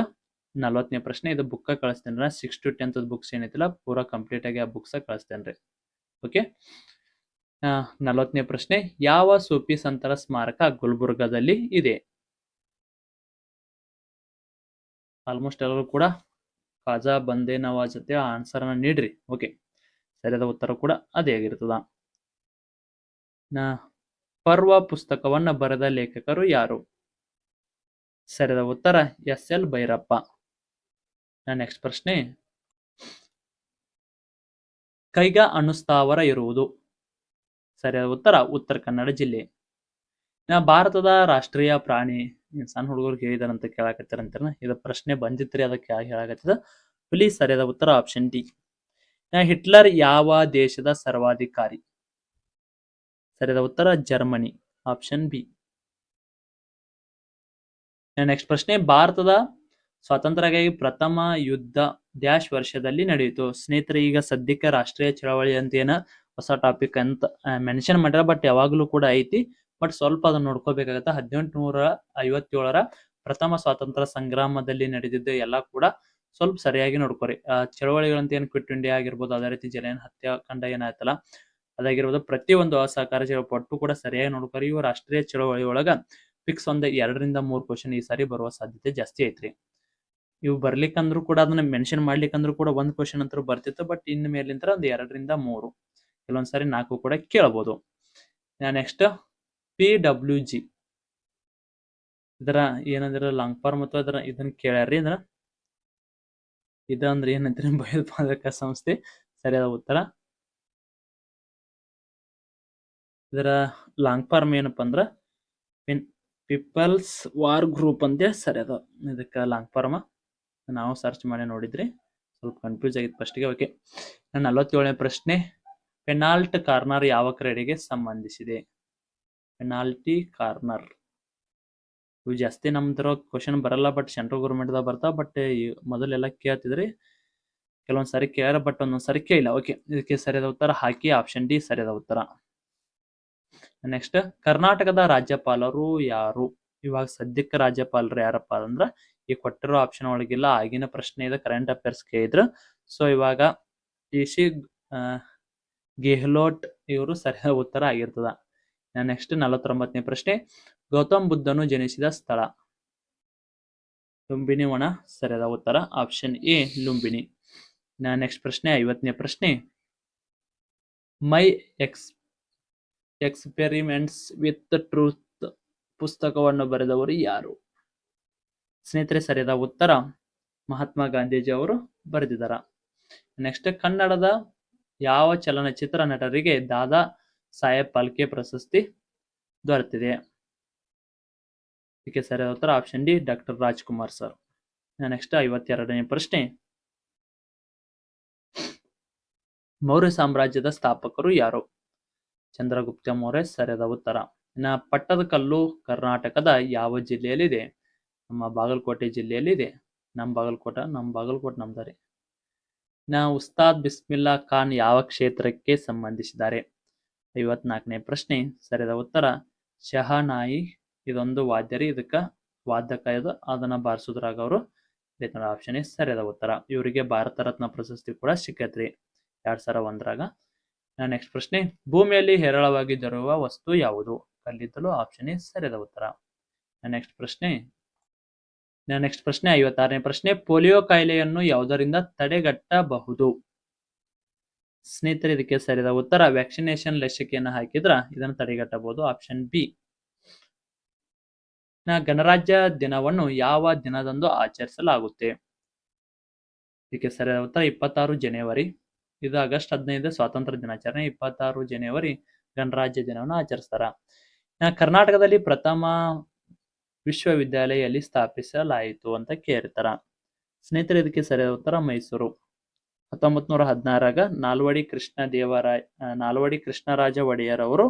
40ನೇ ಪ್ರಶ್ನೆ, ಇದು ಬುಕ್ಕ ಕಳಿಸ್ತೇನೆ ರೀ. 6 to 10th ಬುಕ್ಸ್ ಏನೈತಿಲ್ಲ ಪೂರಾ ಕಂಪ್ಲೀಟ್ ಆಗಿ ಆ ಬುಕ್ಸ್ ಕಳಿಸ್ತೇನೆ ರೀ. ಓಕೆ, 40ನೇ ಪ್ರಶ್ನೆ, ಯಾವ ಸೂಫಿ ಸಂತರ ಸ್ಮಾರಕ ಗುಲ್ಬರ್ಗಾದಲ್ಲಿ ಇದೆ? ಆಲ್ಮೋಸ್ಟ್ ಎಲ್ಲರೂ ಕೂಡ ಖಾಜಾ ಬಂದೇ ನವಾಜ್ ಜೊತೆ ಆನ್ಸರ್ ಅನ್ನ ನೀಡ್ರಿ. ಓಕೆ, ಸರಿಯಾದ ಉತ್ತರ ಕೂಡ ಅದೇ ಆಗಿರ್ತದ. ಪರ್ವ ಪುಸ್ತಕವನ್ನ ಬರೆದ ಲೇಖಕರು ಯಾರು? ಸರಿಯಾದ ಉತ್ತರ SL ಭೈರಪ್ಪ. ನೆಕ್ಸ್ಟ್ ಪ್ರಶ್ನೆ, ಕೈಗಾ ಅಣುಸ್ಥಾವರ ಇರುವುದು? ಸರಿಯಾದ ಉತ್ತರ ಉತ್ತರ ಕನ್ನಡ ಜಿಲ್ಲೆ. ಭಾರತದ ರಾಷ್ಟ್ರೀಯ ಪ್ರಾಣಿ ಸಣ್ಣ ಹುಡುಗರಿಗೆ ಹೇಳಿದಾರಂತ ಕೇಳಾಕತ್ತಾರಂತ ಇದು ಪ್ರಶ್ನೆ ಬಂದಿತ್ರಿ ಅದಕ್ಕೆ ಹೇಳಾಕತ್ತಿದ. ಹುಲಿ ಸರಿಯಾದ ಉತ್ತರ ಆಪ್ಷನ್ ಡಿ. ಹಿಟ್ಲರ್ ಯಾವ ದೇಶದ ಸರ್ವಾಧಿಕಾರಿ? ಸರಿಯಾದ ಉತ್ತರ ಜರ್ಮನಿ, ಆಪ್ಷನ್ ಬಿ. ನೆಕ್ಸ್ಟ್ ಪ್ರಶ್ನೆ, ಭಾರತದ ಸ್ವಾತಂತ್ರ್ಯಕ್ಕಾಗಿ ಪ್ರಥಮ ಯುದ್ಧ ಡ್ಯಾಶ್ ವರ್ಷದಲ್ಲಿ ನಡೆಯಿತು? ಸ್ನೇಹಿತರೆ, ಈಗ ಸದ್ಯಕ್ಕೆ ರಾಷ್ಟ್ರೀಯ ಚಳವಳಿ ಅಂತ ಏನ ಹೊಸ ಟಾಪಿಕ್ ಅಂತ ಮೆನ್ಷನ್ ಮಾಡ್ಯಾರ, ಬಟ್ ಯಾವಾಗ್ಲೂ ಕೂಡ ಐತಿ. ಬಟ್ ಸ್ವಲ್ಪ ಅದನ್ನ ನೋಡ್ಕೋಬೇಕಾಗತ್ತ. 1857ರ ಪ್ರಥಮ ಸ್ವಾತಂತ್ರ್ಯ ಸಂಗ್ರಾಮದಲ್ಲಿ ನಡೆದಿದ್ದು ಎಲ್ಲ ಕೂಡ ಸ್ವಲ್ಪ ಸರಿಯಾಗಿ ನೋಡ್ಕೋರಿ. ಚಳವಳಿಗಳಂತ ಏನು ಕ್ವಿಟ್ ಇಂಡಿಯಾ ಆಗಿರ್ಬೋದು, ಅದೇ ರೀತಿ ಜಲಿಯನ್ ಹತ್ಯಾಕಾಂಡ ಏನಾಯ್ತಲ್ಲ ಅದಾಗಿರ್ಬೋದು, ಪ್ರತಿಯೊಂದು ಅಸಹಕಾರ ಪಟ್ಟು ಕೂಡ ಸರಿಯಾಗಿ ನೋಡ್ಕೋರಿ. ಇವು ರಾಷ್ಟ್ರೀಯ ಚಳವಳಿ ಒಳಗ ಫಿಕ್ಸ್ ಒಂದು 2ರಿಂದ 3 ಕ್ವಶನ್ ಈ ಸಾರಿ ಬರುವ ಸಾಧ್ಯತೆ ಜಾಸ್ತಿ ಐತ್ರಿ. ಇವು ಬರ್ಲಿಕ್ಕಂದ್ರೂ ಕೂಡ ಅದನ್ನ ಮೆನ್ಷನ್ ಮಾಡ್ಲಿಕ್ಕಂದ್ರೂ ಕೂಡ 1 ಕ್ವಶನ್ ಅಂತ ಬರ್ತಿತ್ತು. ಬಟ್ ಇನ್ ಮೇಲಿಂದ ಒಂದು 2ರಿಂದ 3, ಕೆಲವೊಂದ್ಸಾರಿ 4 ಕೂಡ ಕೇಳಬಹುದು. ನೆಕ್ಸ್ಟ್ PWG ಇದರ ಏನಂದ್ರೆ ಲಾಂಗ್ ಫಾರ್ಮ್ ಅಥವಾ ಇದನ್ನ ಕೇಳ್ಯಾರ್ರಿ. ಇದಂದ್ರೆ ಏನಂದ್ರೆ ಭಯೋತ್ಪಾದಕ ಸಂಸ್ಥೆ, ಸರಿಯಾದ ಉತ್ತರ. ಇದರ ಲಾಂಗ್ ಫಾರ್ಮ್ ಏನಪ್ಪ ಅಂದ್ರ ಪೀಪಲ್ಸ್ ವಾರ್ ಗ್ರೂಪ್ ಅಂತ ಸರಿಯಾದ ಇದಕ್ಕೆ ಲಾಂಗ್ ಫಾರ್ಮ್. ನಾವು ಸರ್ಚ್ ಮಾಡಿ ನೋಡಿದ್ರಿ, ಸ್ವಲ್ಪ ಕನ್ಫ್ಯೂಸ್ ಆಗಿತ್ತು ಫಸ್ಟ್ಗೆ. ಓಕೆ, 47ನೇ ಪ್ರಶ್ನೆ, ಪೆನಾಲ್ಟ್ ಕಾರ್ನರ್ ಯಾವ ಕ್ರೀಡೆಗೆ ಸಂಬಂಧಿಸಿದೆ? ಪೆನಾಲ್ಟಿ ಕಾರ್ನರ್ ಇವು ಜಾಸ್ತಿ ನಮ್ದ್ರ ಕ್ವಶನ್ ಬರಲ್ಲ, ಬಟ್ ಸೆಂಟ್ರಲ್ ಗೌರ್ಮೆಂಟ್ದಾಗ ಬರ್ತಾವ. ಬಟ್ ಮೊದಲೆಲ್ಲ ಕೇಳ್ತಿದ್ರಿ, ಕೆಲವೊಂದ್ಸಾರಿ ಕೇಳ್ಯಾರ, ಬಟ್ ಒಂದೊಂದ್ಸಾರಿ ಕೇಳಿಲ್ಲ. ಓಕೆ, ಇದಕ್ಕೆ ಸರಿಯಾದ ಉತ್ತರ ಹಾಕಿ, ಆಪ್ಷನ್ ಡಿ ಸರಿಯಾದ ಉತ್ತರ. ನೆಕ್ಸ್ಟ್, ಕರ್ನಾಟಕದ ರಾಜ್ಯಪಾಲರು ಯಾರು? ಇವಾಗ ಸದ್ಯಕ್ಕೆ ರಾಜ್ಯಪಾಲರು ಯಾರಪ್ಪ ಅಂದ್ರ ಈ ಕೊಟ್ಟಿರೋ ಆಪ್ಷನ್ ಒಳಗಿಲ್ಲ. ಆಗಿನ ಪ್ರಶ್ನೆ ಇದೆ, ಕರೆಂಟ್ ಅಫೇರ್ಸ್ ಕೇಳಿದ್ರು. ಸೊ ಇವಾಗ ಟಿ.ಸಿ. ಗೆಹ್ಲೋಟ್ ಇವರು ಸರಿಯಾದ ಉತ್ತರ ಆಗಿರ್ತದ. ನೆಕ್ಸ್ಟ್ 49ನೇ ಪ್ರಶ್ನೆ, ಗೌತಮ್ ಬುದ್ಧನು ಜನಿಸಿದ ಸ್ಥಳ? ಲುಂಬಿನಿ ವನ, ಸರಿಯಾದ ಉತ್ತರ ಆಪ್ಷನ್ ಎ ಲುಂಬಿನಿ. ನೆಕ್ಸ್ಟ್ ಪ್ರಶ್ನೆ 50ನೇ ಪ್ರಶ್ನೆ, ಮೈ ಎಕ್ಸ್ಪೆರಿಮೆಂಟ್ಸ್ ವಿತ್ ಟ್ರೂತ್ ಪುಸ್ತಕವನ್ನು ಬರೆದವರು ಯಾರು? ಸ್ನೇಹಿತರೆ, ಸರಿಯಾದ ಉತ್ತರ ಮಹಾತ್ಮ ಗಾಂಧೀಜಿ ಅವರು ಬರೆದಿದ್ದಾರ. ನೆಕ್ಸ್ಟ್, ಕನ್ನಡದ ಯಾವ ಚಲನಚಿತ್ರ ನಟರಿಗೆ ದಾದಾ ಸಾಹೇಬ್ ಫಾಲ್ಕೆ ಪ್ರಶಸ್ತಿ ದೊರೆತಿದೆ? ಇದಕ್ಕೆ ಸರಿಯಾದ ಉತ್ತರ option D doctor Rajkumar sir. Next 52ನೇ ಪ್ರಶ್ನೆ, ಮೌರ್ಯ ಸಾಮ್ರಾಜ್ಯದ ಸ್ಥಾಪಕರು ಯಾರು? ಚಂದ್ರಗುಪ್ತ ಮೌರ್ಯ, ಸರಿಯಾದ ಉತ್ತರ. ಪಟ್ಟದಕಲ್ಲು ಕರ್ನಾಟಕದ ಯಾವ ಜಿಲ್ಲೆಯಲ್ಲಿದೆ? ನಮ್ಮ ಬಾಗಲಕೋಟೆ ಜಿಲ್ಲೆಯಲ್ಲಿದೆ. ನಮ್ಮ ಬಾಗಲಕೋಟೆ ನಮ್ದಾರಿ. ಉಸ್ತಾದ್ ಬಿಸ್ಮಿಲ್ಲಾ ಖಾನ್ ಯಾವ ಕ್ಷೇತ್ರಕ್ಕೆ ಸಂಬಂಧಿಸಿದ್ದಾರೆ? 54ನೇ ಪ್ರಶ್ನೆ, ಸರಿಯಾದ ಉತ್ತರ ಶಹನಾಯಿ. ಇದೊಂದು ವಾದ್ಯರಿ, ಇದಕ್ಕ ವಾದಕ ಇದು, ಅದನ್ನ ಬಾರಿಸೋದ್ರಾಗ ಅವರು ಆಪ್ಷನ್ ಎ ಸರಿಯಾದ ಉತ್ತರ. ಇವರಿಗೆ ಭಾರತ ರತ್ನ ಪ್ರಶಸ್ತಿ ಕೂಡ ಸಿಕ್ಕತ್ರಿ 2001ರಾಗ. ನೆಕ್ಸ್ಟ್ ಪ್ರಶ್ನೆ, ಭೂಮಿಯಲ್ಲಿ ಹೇರಳವಾಗಿ ದೊರೆಯುವ ವಸ್ತು ಯಾವುದು? ಕಲ್ಲಿದ್ದಲು, ಆಪ್ಷನ್ ಎ ಸರಿಯಾದ ಉತ್ತರ. ನೆಕ್ಸ್ಟ್ ಪ್ರಶ್ನೆ 56ನೇ ಪ್ರಶ್ನೆ, ಪೋಲಿಯೋ ಕಾಯಿಲೆಯನ್ನು ಯಾವುದರಿಂದ ತಡೆಗಟ್ಟಬಹುದು? ಸ್ನೇಹಿತರೆ, ಇದಕ್ಕೆ ಸರಿಯಾದ ಉತ್ತರ ವ್ಯಾಕ್ಸಿನೇಷನ್ ಲಸಿಕೆಯನ್ನು ಹಾಕಿದ್ರ ಇದನ್ನು ತಡೆಗಟ್ಟಬಹುದು, ಆಪ್ಷನ್ ಬಿ. ಗಣರಾಜ್ಯ ದಿನವನ್ನು ಯಾವ ದಿನದಂದು ಆಚರಿಸಲಾಗುತ್ತೆ? ಇದಕ್ಕೆ ಸರಿಯಾದ ಉತ್ತರ 26 ಜನವರಿ. ಇದು ಆಗಸ್ಟ್ 15 ಸ್ವಾತಂತ್ರ್ಯ ದಿನಾಚರಣೆ, 26 ಜನವರಿ ಗಣರಾಜ್ಯ ದಿನವನ್ನು ಆಚರಿಸ್ತಾರ. ಕರ್ನಾಟಕದಲ್ಲಿ ಪ್ರಥಮ ವಿಶ್ವವಿದ್ಯಾಲಯ ಎಲ್ಲಿ ಸ್ಥಾಪಿಸಲಾಯಿತು ಅಂತ ಕೇಳ್ತಾರ. ಸ್ನೇಹಿತರೆ, ಇದಕ್ಕೆ ಸರಿಯಾದ ಉತ್ತರ ಮೈಸೂರು. 1916ರಾಗ ನಾಲ್ವಡಿ ಕೃಷ್ಣರಾಜ ಒಡೆಯರ್ ಅವರು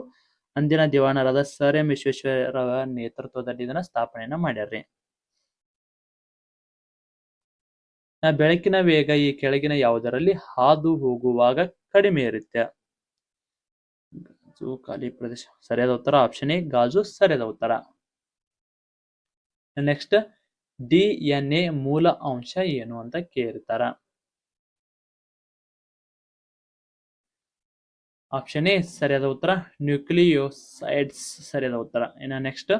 ಅಂದಿನ ದಿವಾನರಾದ ಸರ್ ಎಂ ವಿಶ್ವೇಶ್ವರಯ್ಯ ನೇತೃತ್ವದಲ್ಲಿ ಇದನ್ನ ಸ್ಥಾಪನೆಯನ್ನ ಮಾಡ್ಯಾರ್ರಿ. ಬೆಳಕಿನ ವೇಗ ಈ ಕೆಳಗಿನ ಯಾವುದರಲ್ಲಿ ಹಾದು ಹೋಗುವಾಗ ಕಡಿಮೆ ಇರುತ್ತೆ? ಖಾಲಿ ಪ್ರದೇಶ, ಸರಿಯಾದ ಉತ್ತರ ಆಪ್ಷನ್ ಎ ಗಾಜು, ಸರಿಯಾದ ಉತ್ತರ. ನೆಕ್ಸ್ಟ್, DNA ಮೂಲ ಅಂಶ ಏನು ಅಂತ ಕೇಳ್ತಾರ. ಆಪ್ಷನ್ ಎ ಸರಿಯಾದ ಉತ್ತರ ನ್ಯೂಕ್ಲಿಯೋಸೈಡ್ಸ್, ಸರಿಯಾದ ಉತ್ತರ. ಇನ್ನು ನೆಕ್ಸ್ಟ್,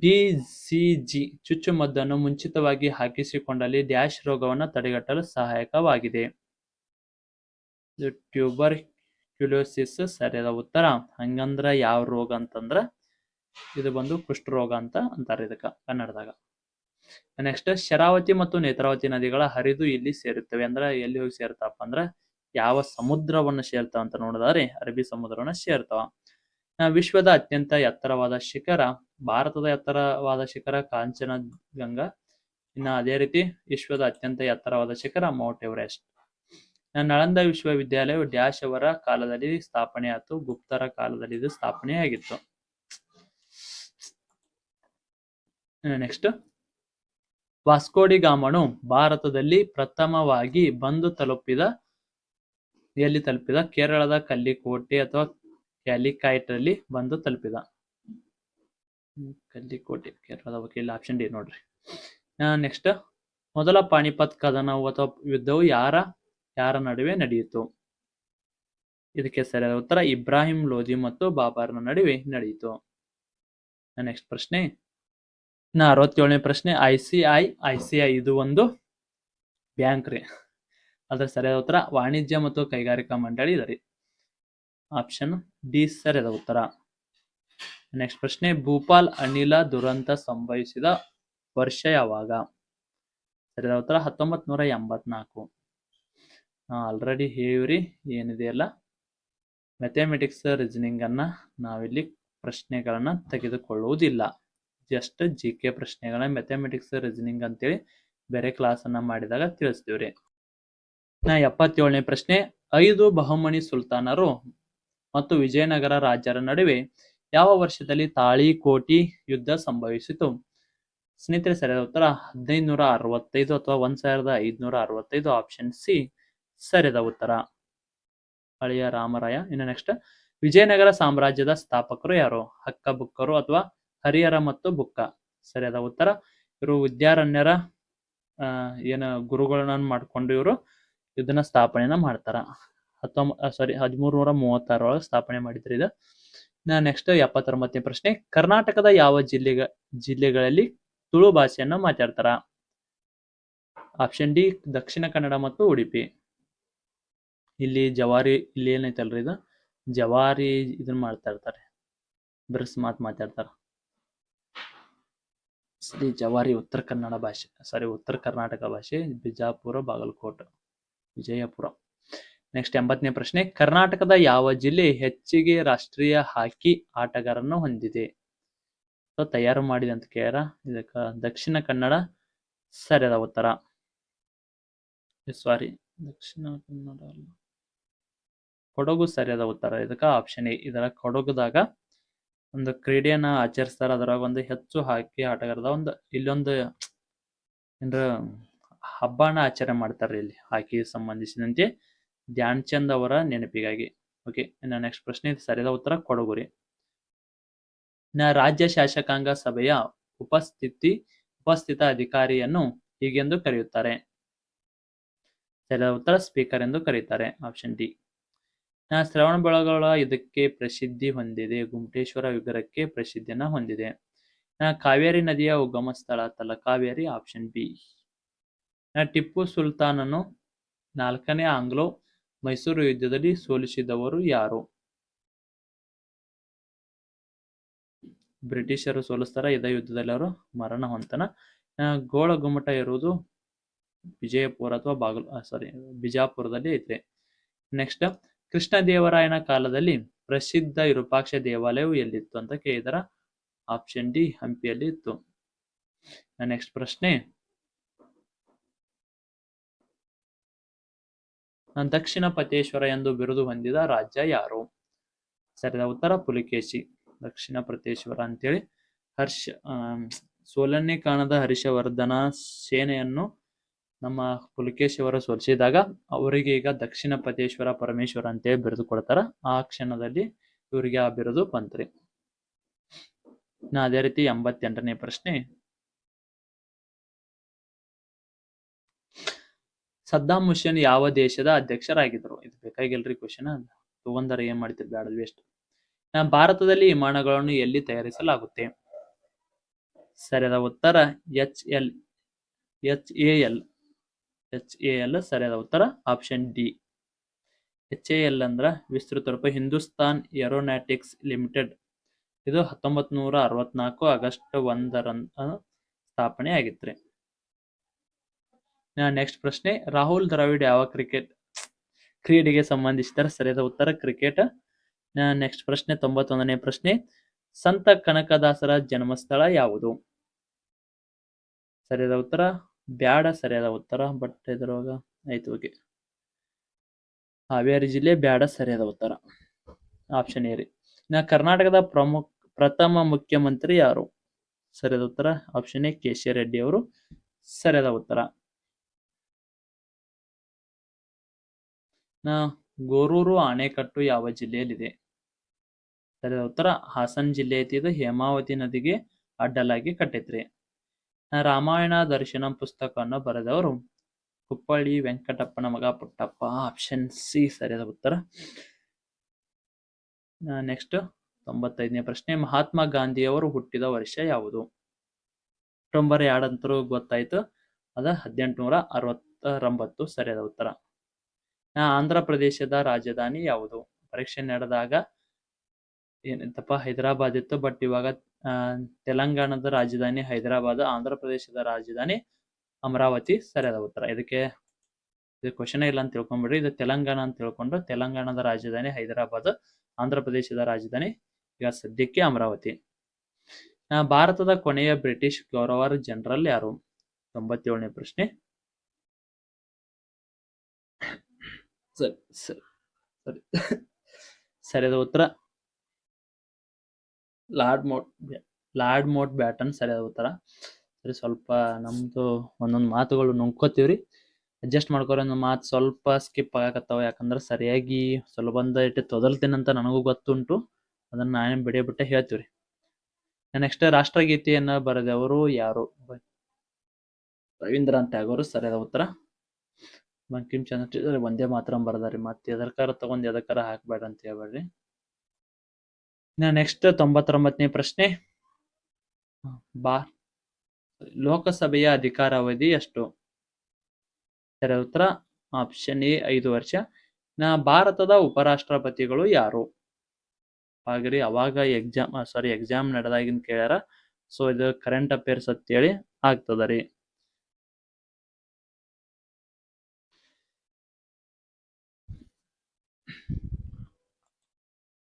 BCG ಚುಚ್ಚುಮದ್ದನ್ನು ಮುಂಚಿತವಾಗಿ ಹಾಕಿಸಿಕೊಂಡಲ್ಲಿ ಡ್ಯಾಶ್ ರೋಗವನ್ನು ತಡೆಗಟ್ಟಲು ಸಹಾಯಕವಾಗಿದೆ? ಟ್ಯೂಬರ್ ಕ್ಯುಲೋಸಿಸ್, ಸರಿಯಾದ ಉತ್ತರ. ಹಂಗಂದ್ರ ಯಾವ ರೋಗ ಅಂತಂದ್ರ ಇದು ಬಂದು ಕುಷ್ಠರೋಗ ಅಂತ ಅಂತಾರೆ ಇದಕ್ಕ ಕನ್ನಡದಾಗ. ನೆಕ್ಸ್ಟ್, ಶರಾವತಿ ಮತ್ತು ನೇತ್ರಾವತಿ ನದಿಗಳ ಹರಿದು ಇಲ್ಲಿ ಸೇರುತ್ತವೆ ಅಂದ್ರೆ ಎಲ್ಲಿ ಹೋಗಿ ಸೇರ್ತಾವಪ್ಪ ಅಂದ್ರ ಯಾವ ಸಮುದ್ರವನ್ನ ಸೇರ್ತಾವ ಅಂತ ನೋಡಿದ್ರೆ ಅರಬ್ಬಿ ಸಮುದ್ರವನ್ನ ಸೇರ್ತಾವ. ವಿಶ್ವದ ಅತ್ಯಂತ ಎತ್ತರವಾದ ಶಿಖರ, ಭಾರತದ ಎತ್ತರವಾದ ಶಿಖರ ಕಾಂಚನಜಂಗಾ. ಇನ್ನು ಅದೇ ರೀತಿ ವಿಶ್ವದ ಅತ್ಯಂತ ಎತ್ತರವಾದ ಶಿಖರ ಮೌಂಟ್ ಎವರೆಸ್ಟ್. ನಳಂದ ವಿಶ್ವವಿದ್ಯಾಲಯವು ಡ್ಯಾಶ್ ಅವರ ಕಾಲದಲ್ಲಿ ಸ್ಥಾಪನೆ ಆಯಿತು. ಗುಪ್ತರ ಕಾಲದಲ್ಲಿ ಇದು ಸ್ಥಾಪನೆಯಾಗಿತ್ತು. ನೆಕ್ಸ್ಟ್, ವಾಸ್ಕೋಡಿ ಗಾಮನು ಭಾರತದಲ್ಲಿ ಪ್ರಥಮವಾಗಿ ಎಲ್ಲಿ ತಲುಪಿದ? ಕೇರಳದ ಕಲ್ಲಿಕೋಟೆ ಅಥವಾ ಕ್ಯಾಲಿಕೈಟ್ ಅಲ್ಲಿ ಬಂದು ತಲುಪಿದ. ಕಲ್ಲಿಕೋಟೆ ಕೇರಳದ ವಕೀಲ, ಆಪ್ಷನ್ ಡಿ ನೋಡ್ರಿ. ನೆಕ್ಸ್ಟ್, ಮೊದಲ ಪಾಣಿಪತ್ ಕದನವು ಅಥವಾ ಯುದ್ಧವು ಯಾರ ನಡುವೆ ನಡೆಯಿತು? ಇದಕ್ಕೆ ಸರಿಯಾದ ಉತ್ತರ ಇಬ್ರಾಹಿಂ ಲೋಧಿ ಮತ್ತು ಬಾಬರ್ನ ನಡುವೆ ನಡೆಯಿತು. ನೆಕ್ಸ್ಟ್ ಪ್ರಶ್ನೆ, 67ನೇ ಪ್ರಶ್ನೆ, ಐಸಿಐಸಿಐ ಇದು ಒಂದು ಬ್ಯಾಂಕ್ ರೀ. ಅದರ ಸರಿಯಾದ ಉತ್ತರ ವಾಣಿಜ್ಯ ಮತ್ತು ಕೈಗಾರಿಕಾ ಮಂಡಳಿ ಇದರಿ. ಆಪ್ಷನ್ ಡಿ ಸರಿಯಾದ ಉತ್ತರ. ನೆಕ್ಸ್ಟ್ ಪ್ರಶ್ನೆ, ಭೂಪಾಲ್ ಅನಿಲ ದುರಂತ ಸಂಭವಿಸಿದ ವರ್ಷ ಯಾವಾಗ? ಸರಿಯಾದ ಉತ್ತರ 1984. ಆಲ್ರೆಡಿ ಹೇಳಿವ್ರಿ ಏನಿದೆಯಲ್ಲ, ಮ್ಯಾಥಮೆಟಿಕ್ಸ್ ರೀಸನಿಂಗ್ ಅನ್ನ ನಾವಿಲ್ಲಿ ಪ್ರಶ್ನೆಗಳನ್ನ ತೆಗೆದುಕೊಳ್ಳುವುದಿಲ್ಲ. ಜಸ್ಟ್ GK ಪ್ರಶ್ನೆಗಳನ್ನ ಮ್ಯಾಥಮೆಟಿಕ್ಸ್ ರೀಸನಿಂಗ್ ಅಂತೇಳಿ ಬೇರೆ ಕ್ಲಾಸ್ ಅನ್ನ ಮಾಡಿದಾಗ ತಿಳಿಸ್ತೀವ್ರಿ. 77ನೇ ಪ್ರಶ್ನೆ, 5 ಬಹಮನಿ ಸುಲ್ತಾನರು ಮತ್ತು ವಿಜಯನಗರ ರಾಜರ ನಡುವೆ ಯಾವ ವರ್ಷದಲ್ಲಿ ತಾಳಿಕೋಟಿ ಯುದ್ಧ ಸಂಭವಿಸಿತು? ಸ್ನೇಹಿತರೆ, ಸರಿಯಾದ ಉತ್ತರ 1565 ಅಥವಾ 1565. ಆಪ್ಷನ್ ಸಿ ಸರಿಯಾದ ಉತ್ತರ. ಹಳೆಯ ರಾಮರಾಯ. ಇನ್ನು ನೆಕ್ಸ್ಟ್, ವಿಜಯನಗರ ಸಾಮ್ರಾಜ್ಯದ ಸ್ಥಾಪಕರು ಯಾರು? ಹಕ್ಕ ಬುಕ್ಕರು ಅಥವಾ ಹರಿಹರ ಮತ್ತು ಬುಕ್ಕ? ಸರಿಯಾದ ಉತ್ತರ, ಇವರು ವಿದ್ಯಾರಣ್ಯರ ಗುರುಗಳನ್ನ ಮಾಡ್ಕೊಂಡು ಇವರು ಇದನ್ನ ಸ್ಥಾಪನೆಯನ್ನ ಮಾಡ್ತಾರ. 1336 ಸ್ಥಾಪನೆ ಮಾಡಿದ್ರು ಇದು. ನೆಕ್ಸ್ಟ್ 79ನೇ ಪ್ರಶ್ನೆ, ಕರ್ನಾಟಕದ ಯಾವ ಜಿಲ್ಲೆಗಳಲ್ಲಿ ತುಳು ಭಾಷೆಯನ್ನ ಮಾತಾಡ್ತಾರ? ಆಪ್ಷನ್ ಡಿ ದಕ್ಷಿಣ ಕನ್ನಡ ಮತ್ತು ಉಡುಪಿ. ಇಲ್ಲಿ ಏನೈತಲ್ರಿ, ಇದು ಜವಾರಿ ಇದನ್ನ ಮಾಡ್ತಾ ಇರ್ತಾರೆ, ಬಿರ್ಸ್ ಮಾತಾಡ್ತಾರ. ಜವಾರಿ ಉತ್ತರ ಕರ್ನಾಟಕ ಭಾಷೆ, ಬಿಜಾಪುರ, ಬಾಗಲಕೋಟೆ, ವಿಜಯಪುರ. ನೆಕ್ಸ್ಟ್ 80ನೇ ಪ್ರಶ್ನೆ, ಕರ್ನಾಟಕದ ಯಾವ ಜಿಲ್ಲೆ ಹೆಚ್ಚಿಗೆ ರಾಷ್ಟ್ರೀಯ ಹಾಕಿ ಆಟಗಾರರನ್ನು ಹೊಂದಿದೆ? ತಯಾರು ಮಾಡಿದೆ ಅಂತ ಕೇಳ. ಇದಕ್ಕ ದಕ್ಷಿಣ ಕನ್ನಡ ಸರಿಯಾದ ಉತ್ತರ. ದಕ್ಷಿಣ ಕನ್ನಡ ಅಲ್ಲ, ಕೊಡಗು ಸರಿಯಾದ ಉತ್ತರ. ಇದಕ್ಕ ಆಪ್ಷನ್ ಎ. ಇದರ ಕೊಡಗುದಾಗ ಒಂದು ಕ್ರೀಡೆಯನ್ನ ಆಚರಿಸ್ತಾರ. ಅದರಾಗ ಒಂದು ಹೆಚ್ಚು ಹಾಕಿ ಆಟಗಾರದ ಇಲ್ಲೊಂದು ಏನ್ರ ಹಬ್ಬನ ಆಚರಣೆ ಮಾಡ್ತಾರೆ ಇಲ್ಲಿ ಹಾಕಿ ಸಂಬಂಧಿಸಿದಂತೆ, ಧ್ಯಾನ್ ಚಂದ್ ಅವರ ನೆನಪಿಗಾಗಿ. ಓಕೆ, ಇನ್ನು ನೆಕ್ಸ್ಟ್ ಪ್ರಶ್ನೆ, ಸರಿಯಾದ ಉತ್ತರ ಕೊಡಗುರಿ. ರಾಜ್ಯ ಶಾಸಕಾಂಗ ಸಭೆಯ ಉಪಸ್ಥಿತ ಅಧಿಕಾರಿಯನ್ನು ಹೀಗೆಂದು ಕರೆಯುತ್ತಾರೆ? ಸರಿಯಾದ ಉತ್ತರ ಸ್ಪೀಕರ್ ಎಂದು ಕರೆಯುತ್ತಾರೆ. Option D. ಶ್ರವಣಬೆಳಗೊಳ ಇದಕ್ಕೆ ಪ್ರಸಿದ್ಧಿ ಹೊಂದಿದೆ, ಗುಮ್ಟೇಶ್ವರ ವಿಗ್ರಹಕ್ಕೆ ಪ್ರಸಿದ್ಧಿಯನ್ನ ಹೊಂದಿದೆ. ಕಾವೇರಿ ನದಿಯ ಉಗಮ ಸ್ಥಳ ತಲಕಾವೇರಿ. Option B. ಟಿಪ್ಪು ಸುಲ್ತಾನನು 4ನೇ ಆಂಗ್ಲೋ ಮೈಸೂರು ಯುದ್ಧದಲ್ಲಿ ಸೋಲಿಸಿದವರು ಯಾರು? ಬ್ರಿಟಿಷರು ಸೋಲಿಸ್ತಾರ. ಇದ ಯುದ್ಧದಲ್ಲಿ ಅವರು ಮರಣ ಹೊಂತನ. ಗೋಳ ಗುಮ್ಮಟ ಇರುವುದು ವಿಜಯಪುರ ಅಥವಾ ಬಿಜಾಪುರದಲ್ಲಿ ಐತ್ರಿ. ನೆಕ್ಸ್ಟ್, ಕೃಷ್ಣದೇವರಾಯನ ಕಾಲದಲ್ಲಿ ಪ್ರಸಿದ್ಧ ವಿರೂಪಾಕ್ಷ ದೇವಾಲಯವು ಎಲ್ಲಿತ್ತು ಅಂತ ಕೇಳಿದಾರ? ಆಪ್ಷನ್ ಡಿ ಹಂಪಿಯಲ್ಲಿ ಇತ್ತು. ನೆಕ್ಸ್ಟ್ ಪ್ರಶ್ನೆ, ದಕ್ಷಿಣ ಪತೇಶ್ವರ ಎಂದು ಬಿರುದು ಹೊಂದಿದ ರಾಜ್ಯ ಯಾರು? ಸರಿಯಾದ ಉತ್ತರ ಪುಲಿಕೇಶಿ. ದಕ್ಷಿಣ ಪತೇಶ್ವರ ಅಂತೇಳಿ ಸೋಲನ್ನೇ ಕಾಣದ ಹರ್ಷವರ್ಧನ ಸೇನೆಯನ್ನು ನಮ್ಮ ಪುಲಿಕೇಶಿ ಅವರು ಸೋಲಿಸಿದಾಗ ಅವರಿಗೆ ಈಗ ದಕ್ಷಿಣ ಪತೇಶ್ವರ ಪರಮೇಶ್ವರ ಅಂತೇಳಿ ಬಿರುದು ಕೊಡ್ತಾರ. ಆ ಕ್ಷಣದಲ್ಲಿ ಇವರಿಗೆ ಆ ಬಿರುದು ಬಂತ್ರಿ. ಅದೇ ರೀತಿ 88ನೇ ಪ್ರಶ್ನೆ, ಸದ್ದಾಂ ಹುಸೇನ್ ಯಾವ ದೇಶದ ಅಧ್ಯಕ್ಷರಾಗಿದ್ರು? ಇದು ಬೇಕಾಗಿಲ್ರಿ ಕ್ವಶನ್, ತಗೊಂಡಾರ ಏನ್ ಮಾಡ್ತಿರ್ ಬ್ಯಾಡ ವೇಸ್ಟ್. ಭಾರತದಲ್ಲಿ ವಿಮಾನಗಳನ್ನು ಎಲ್ಲಿ ತಯಾರಿಸಲಾಗುತ್ತೆ? ಸರಿಯಾದ ಉತ್ತರ HAL. ಸರಿಯಾದ ಉತ್ತರ ಆಪ್ಷನ್ ಡಿ. HAL ಅಂದ್ರ ವಿಸ್ತೃತ ರೂಪ ಹಿಂದೂಸ್ತಾನ್ ಏರೋನಾಟಿಕ್ಸ್ ಲಿಮಿಟೆಡ್. ಇದು 1964 ಆಗಸ್ಟ್ 1 ಸ್ಥಾಪನೆ ಆಗಿತ್ರಿ. ನೆಕ್ಸ್ಟ್ ಪ್ರಶ್ನೆ, ರಾಹುಲ್ ದ್ರಾವಿಡ್ ಯಾವ ಕ್ರೀಡೆಗೆ ಸಂಬಂಧಿಸಿದರೆ? ಸರಿಯಾದ ಉತ್ತರ ಕ್ರಿಕೆಟ್. ನೆಕ್ಸ್ಟ್ ಪ್ರಶ್ನೆ 91ನೇ ಪ್ರಶ್ನೆ. ಸಂತ ಕನಕದಾಸರ ಜನ್ಮಸ್ಥಳ ಯಾವುದು? ಸರಿಯಾದ ಉತ್ತರ ಬ್ಯಾಡ ಸರಿಯಾದ ಉತ್ತರ. ಬಟ್ ಇದ್ರೊಳಗ ಆಯ್ತು, ಓಕೆ. ಹಾವೇರಿ ಜಿಲ್ಲೆ ಬ್ಯಾಡ ಸರಿಯಾದ ಉತ್ತರ. ಆಪ್ಷನ್ ಎ ರೀ. ಕರ್ನಾಟಕದ ಪ್ರಥಮ ಮುಖ್ಯಮಂತ್ರಿ ಯಾರು? ಸರಿಯಾದ ಉತ್ತರ option A K C Reddy ಅವರು ಸರಿಯಾದ ಉತ್ತರ. ಗೋರೂರು ಅಣೆಕಟ್ಟು ಯಾವ ಜಿಲ್ಲೆಯಲ್ಲಿದೆ? ಸರಿಯಾದ ಉತ್ತರ ಹಾಸನ್ ಜಿಲ್ಲೆ ಐತಿ. ಇದು ಹೇಮಾವತಿ ನದಿಗೆ ಅಡ್ಡಲಾಗಿ ಕಟ್ಟೈತ್ರಿ. ರಾಮಾಯಣ ದರ್ಶನ ಪುಸ್ತಕವನ್ನು ಬರೆದವರು ಕುಪ್ಪಳ್ಳಿ ವೆಂಕಟಪ್ಪನ ಮಗ ಪುಟ್ಟಪ್ಪ. ಆಪ್ಷನ್ ಸಿ ಸರಿಯಾದ ಉತ್ತರ. ನೆಕ್ಸ್ಟ್ 95ನೇ ಪ್ರಶ್ನೆ. ಮಹಾತ್ಮ ಗಾಂಧಿಯವರು ಹುಟ್ಟಿದ ವರ್ಷ ಯಾವುದು? ಅಕ್ಟೋಬರ್ 2 ಅಂತರೂ ಗೊತ್ತಾಯ್ತು, ಅದ 1869 ಸರಿಯಾದ ಉತ್ತರ. ಆಂಧ್ರ ಪ್ರದೇಶದ ರಾಜಧಾನಿ ಯಾವುದು? ಪರೀಕ್ಷೆ ನಡೆದಾಗ ಏನಿತ್ತಪ್ಪ, ಹೈದರಾಬಾದ್ ಇತ್ತು. ಬಟ್ ಇವಾಗ ತೆಲಂಗಾಣದ ರಾಜಧಾನಿ ಹೈದರಾಬಾದ್, ಆಂಧ್ರ ಪ್ರದೇಶದ ರಾಜಧಾನಿ ಅಮರಾವತಿ ಸರಿಯಾದ ಉತ್ತರ. ಇದಕ್ಕೆ ಇದು ಕ್ವಶನ್ ಇಲ್ಲ ಅಂತ ತಿಳ್ಕೊಂಡ್ಬಿಡ್ರಿ. ಇದು ತೆಲಂಗಾಣ ಅಂತ ತಿಳ್ಕೊಂಡು, ತೆಲಂಗಾಣದ ರಾಜಧಾನಿ ಹೈದರಾಬಾದ್, ಆಂಧ್ರ ಪ್ರದೇಶದ ರಾಜಧಾನಿ ಈಗ ಸದ್ಯಕ್ಕೆ ಅಮರಾವತಿ. ಭಾರತದ ಕೊನೆಯ ಬ್ರಿಟಿಷ್ ಗವರ್ನರ್ ಜನರಲ್ ಯಾರು? 97ನೇ ಪ್ರಶ್ನೆ. ಸರಿ ಸರಿಯಾದ ಉತ್ತರ ಲಾರ್ಡ್ ಮೌಂಟ್ ಬ್ಯಾಟನ್ ಸರಿಯಾದ ಉತ್ತರ. ಸರಿ, ಸ್ವಲ್ಪ ನಮ್ದು ಒಂದೊಂದು ಮಾತುಗಳು ನುಂಗ್ಕೋತೀವ್ರಿ, ಅಡ್ಜಸ್ಟ್ ಮಾಡ್ಕೊರಿ. ಒಂದು ಮಾತು ಸ್ವಲ್ಪ ಸ್ಕಿಪ್ ಆಗಕತ್ತಾವ, ಯಾಕಂದ್ರೆ ಸರಿಯಾಗಿ ಸುಲಭಂದ ಇಟ್ಟು ತೊದಲ್ತೇನಂತ ನನಗೂ ಗೊತ್ತುಂಟು. ಅದನ್ನ ನಾನೇ ಬಿಟ್ಟೆ ಹೇಳ್ತೀವ್ರಿ. ನೆಕ್ಸ್ಟ್ ರಾಷ್ಟ್ರಗೀತೆಯನ್ನ ಬರೆದವರು ಯಾರು? ರವೀಂದ್ರನಾಥ್ ಟ್ಯಾಗೋರ್ ಸರಿಯಾದ ಉತ್ತರ. ಬಂಕಿಂ ಚಂದ್ರ ಒಂದೇ ಮಾತ್ರ ಬರದಾರಿ, ಮತ್ತೆ ಎದರ್ಕಾರ ತಗೊಂಡ್ ಎದಕ್ಕಾರ ಹಾಕ್ಬೇಡ ಅಂತ ಹೇಳ್ಬೇಡ್ರಿ. ನೆಕ್ಸ್ಟ್ 99ನೇ ಪ್ರಶ್ನೆ. ಲೋಕಸಭೆಯ ಅಧಿಕಾರಾವಧಿ ಎಷ್ಟು? ಸರಿಯಾದ ಉತ್ತರ ಆಪ್ಷನ್ ಎ 5 ವರ್ಷ. ಭಾರತದ ಉಪರಾಷ್ಟ್ರಪತಿಗಳು ಯಾರು? ಹಾಗ್ರಿ, ಅವಾಗ ಎಕ್ಸಾಮ್ ನಡೆದಾಗಿಂದ ಕೇಳ್ಯಾರ. ಸೊ ಇದು ಕರೆಂಟ್ ಅಫೇರ್ಸ್ ಅಂತೇಳಿ ಆಗ್ತದ ರೀ.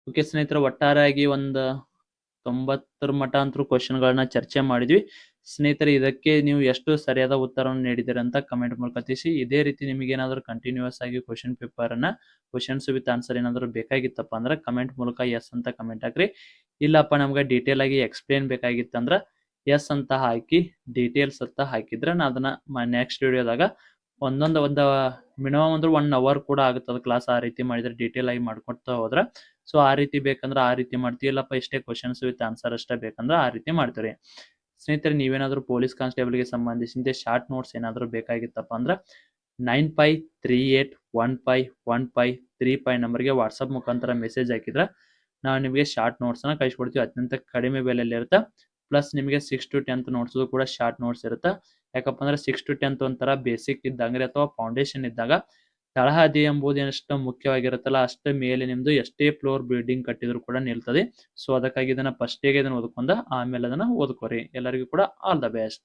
ಓಕೆ ಸ್ನೇಹಿತರೆ, ಒಟ್ಟಾರೆಯಾಗಿ ಒಂದು 90 ಮಟ್ಟ ಅಂತರೂ ಕ್ವಶನ್ಗಳನ್ನ ಚರ್ಚೆ ಮಾಡಿದ್ವಿ ಸ್ನೇಹಿತರೆ. ಇದಕ್ಕೆ ನೀವು ಎಷ್ಟು ಸರಿಯಾದ ಉತ್ತರವನ್ನು ನೀಡಿದ್ದೀರಿ ಅಂತ ಕಮೆಂಟ್ ಮೂಲಕ ತಿಳಿಸಿ. ಇದೇ ರೀತಿ ನಿಮಗೆ ಏನಾದರೂ ಕಂಟಿನ್ಯೂಸ್ ಆಗಿ ಕ್ವಶನ್ ಪೇಪರ್ನ ಕ್ವಶನ್ಸ್ ವಿತ್ ಆನ್ಸರ್ ಏನಾದರೂ ಬೇಕಾಗಿತ್ತಪ್ಪ ಅಂದ್ರೆ ಕಮೆಂಟ್ ಮೂಲಕ ಎಸ್ ಅಂತ ಕಮೆಂಟ್ ಹಾಕ್ರಿ. ಇಲ್ಲಪ್ಪ ನಮ್ಗೆ ಡೀಟೇಲ್ ಆಗಿ ಎಕ್ಸ್ಪ್ಲೇನ್ ಬೇಕಾಗಿತ್ತಂದ್ರೆ ಎಸ್ ಅಂತ ಹಾಕಿ ಡೀಟೇಲ್ಸ್ ಅಂತ ಹಾಕಿದ್ರೆ ನಾ ಅದನ್ನ ನೆಕ್ಸ್ಟ್ ವಿಡಿಯೋದಾಗ ಒಂದು ಮಿನಿಮಮ್ ಅಂದ್ರೆ 1 ಅವರ್ ಕೂಡ ಆಗುತ್ತದೆ ಕ್ಲಾಸ್. ಆ ರೀತಿ ಮಾಡಿದ್ರೆ ಡೀಟೇಲ್ ಆಗಿ ಮಾಡ್ಕೊಡ್ತಾ ಹೋದ್ರೆ, ಸೊ ಆ ರೀತಿ ಬೇಕಂದ್ರೆ ಆ ರೀತಿ ಮಾಡ್ತೀವಿ. ಇಲ್ಲಪ್ಪ ಇಷ್ಟೇ ಕ್ವಶನ್ಸ್ ವಿತ್ ಆನ್ಸರ್ ಅಷ್ಟೇ ಬೇಕಂದ್ರೆ ಆ ರೀತಿ ಮಾಡ್ತೀವಿ ಸ್ನೇಹಿತರೆ. ನೀವೇನಾದ್ರೂ ಪೊಲೀಸ್ ಕಾನ್ಸ್ಟೇಬಲ್ಗೆ ಸಂಬಂಧಿಸಿದ ಶಾರ್ಟ್ ನೋಟ್ಸ್ ಏನಾದರೂ ಬೇಕಾಗಿತ್ತಪ್ಪ ಅಂದ್ರೆ 9538151535 ನಂಬರ್ಗೆ ವಾಟ್ಸಪ್ ಮುಖಾಂತರ ಮೆಸೇಜ್ ಹಾಕಿದ್ರೆ ನಾವು ನಿಮಗೆ ಶಾರ್ಟ್ ನೋಟ್ಸ್ನ ಕಳಿಸ್ಕೊಡ್ತೀವಿ. ಅತ್ಯಂತ ಕಡಿಮೆ ಬೆಲೆಯಲ್ಲಿ ಇರುತ್ತೆ. ಪ್ಲಸ್ ನಿಮಗೆ 6 to 10th ನೋಟ್ಸ್ ಕೂಡ ಶಾರ್ಟ್ ನೋಟ್ಸ್ ಇರುತ್ತೆ. ಯಾಕಪ್ಪ ಅಂದ್ರೆ 6 to 10th ಒಂಥರ ಬೇಸಿಕ್ ಇದ್ದಂಗ್ರೆ ಅಥವಾ ಫೌಂಡೇಶನ್ ಇದ್ದಾಗ ತಳಹದಿ ಎಂಬುದು ಎಷ್ಟು ಮುಖ್ಯವಾಗಿರುತ್ತಲ್ಲ ಅಷ್ಟೇ ಮೇಲೆ ನಿಮ್ದು ಎಷ್ಟೇ ಫ್ಲೋರ್ ಬಿಲ್ಡಿಂಗ್ ಕಟ್ಟಿದ್ರು ಕೂಡ ನಿಲ್ತದೆ. ಸೊ ಅದಕ್ಕಾಗಿ ಇದನ್ನ ಫಸ್ಟಿಗೆ ಇದನ್ನ ಓದ್ಕೊಂಡ ಆಮೇಲೆ ಅದನ್ನ ಓದ್ಕೋರಿ. ಎಲ್ಲರಿಗೂ ಕೂಡ ಆಲ್ ದ ಬೆಸ್ಟ್.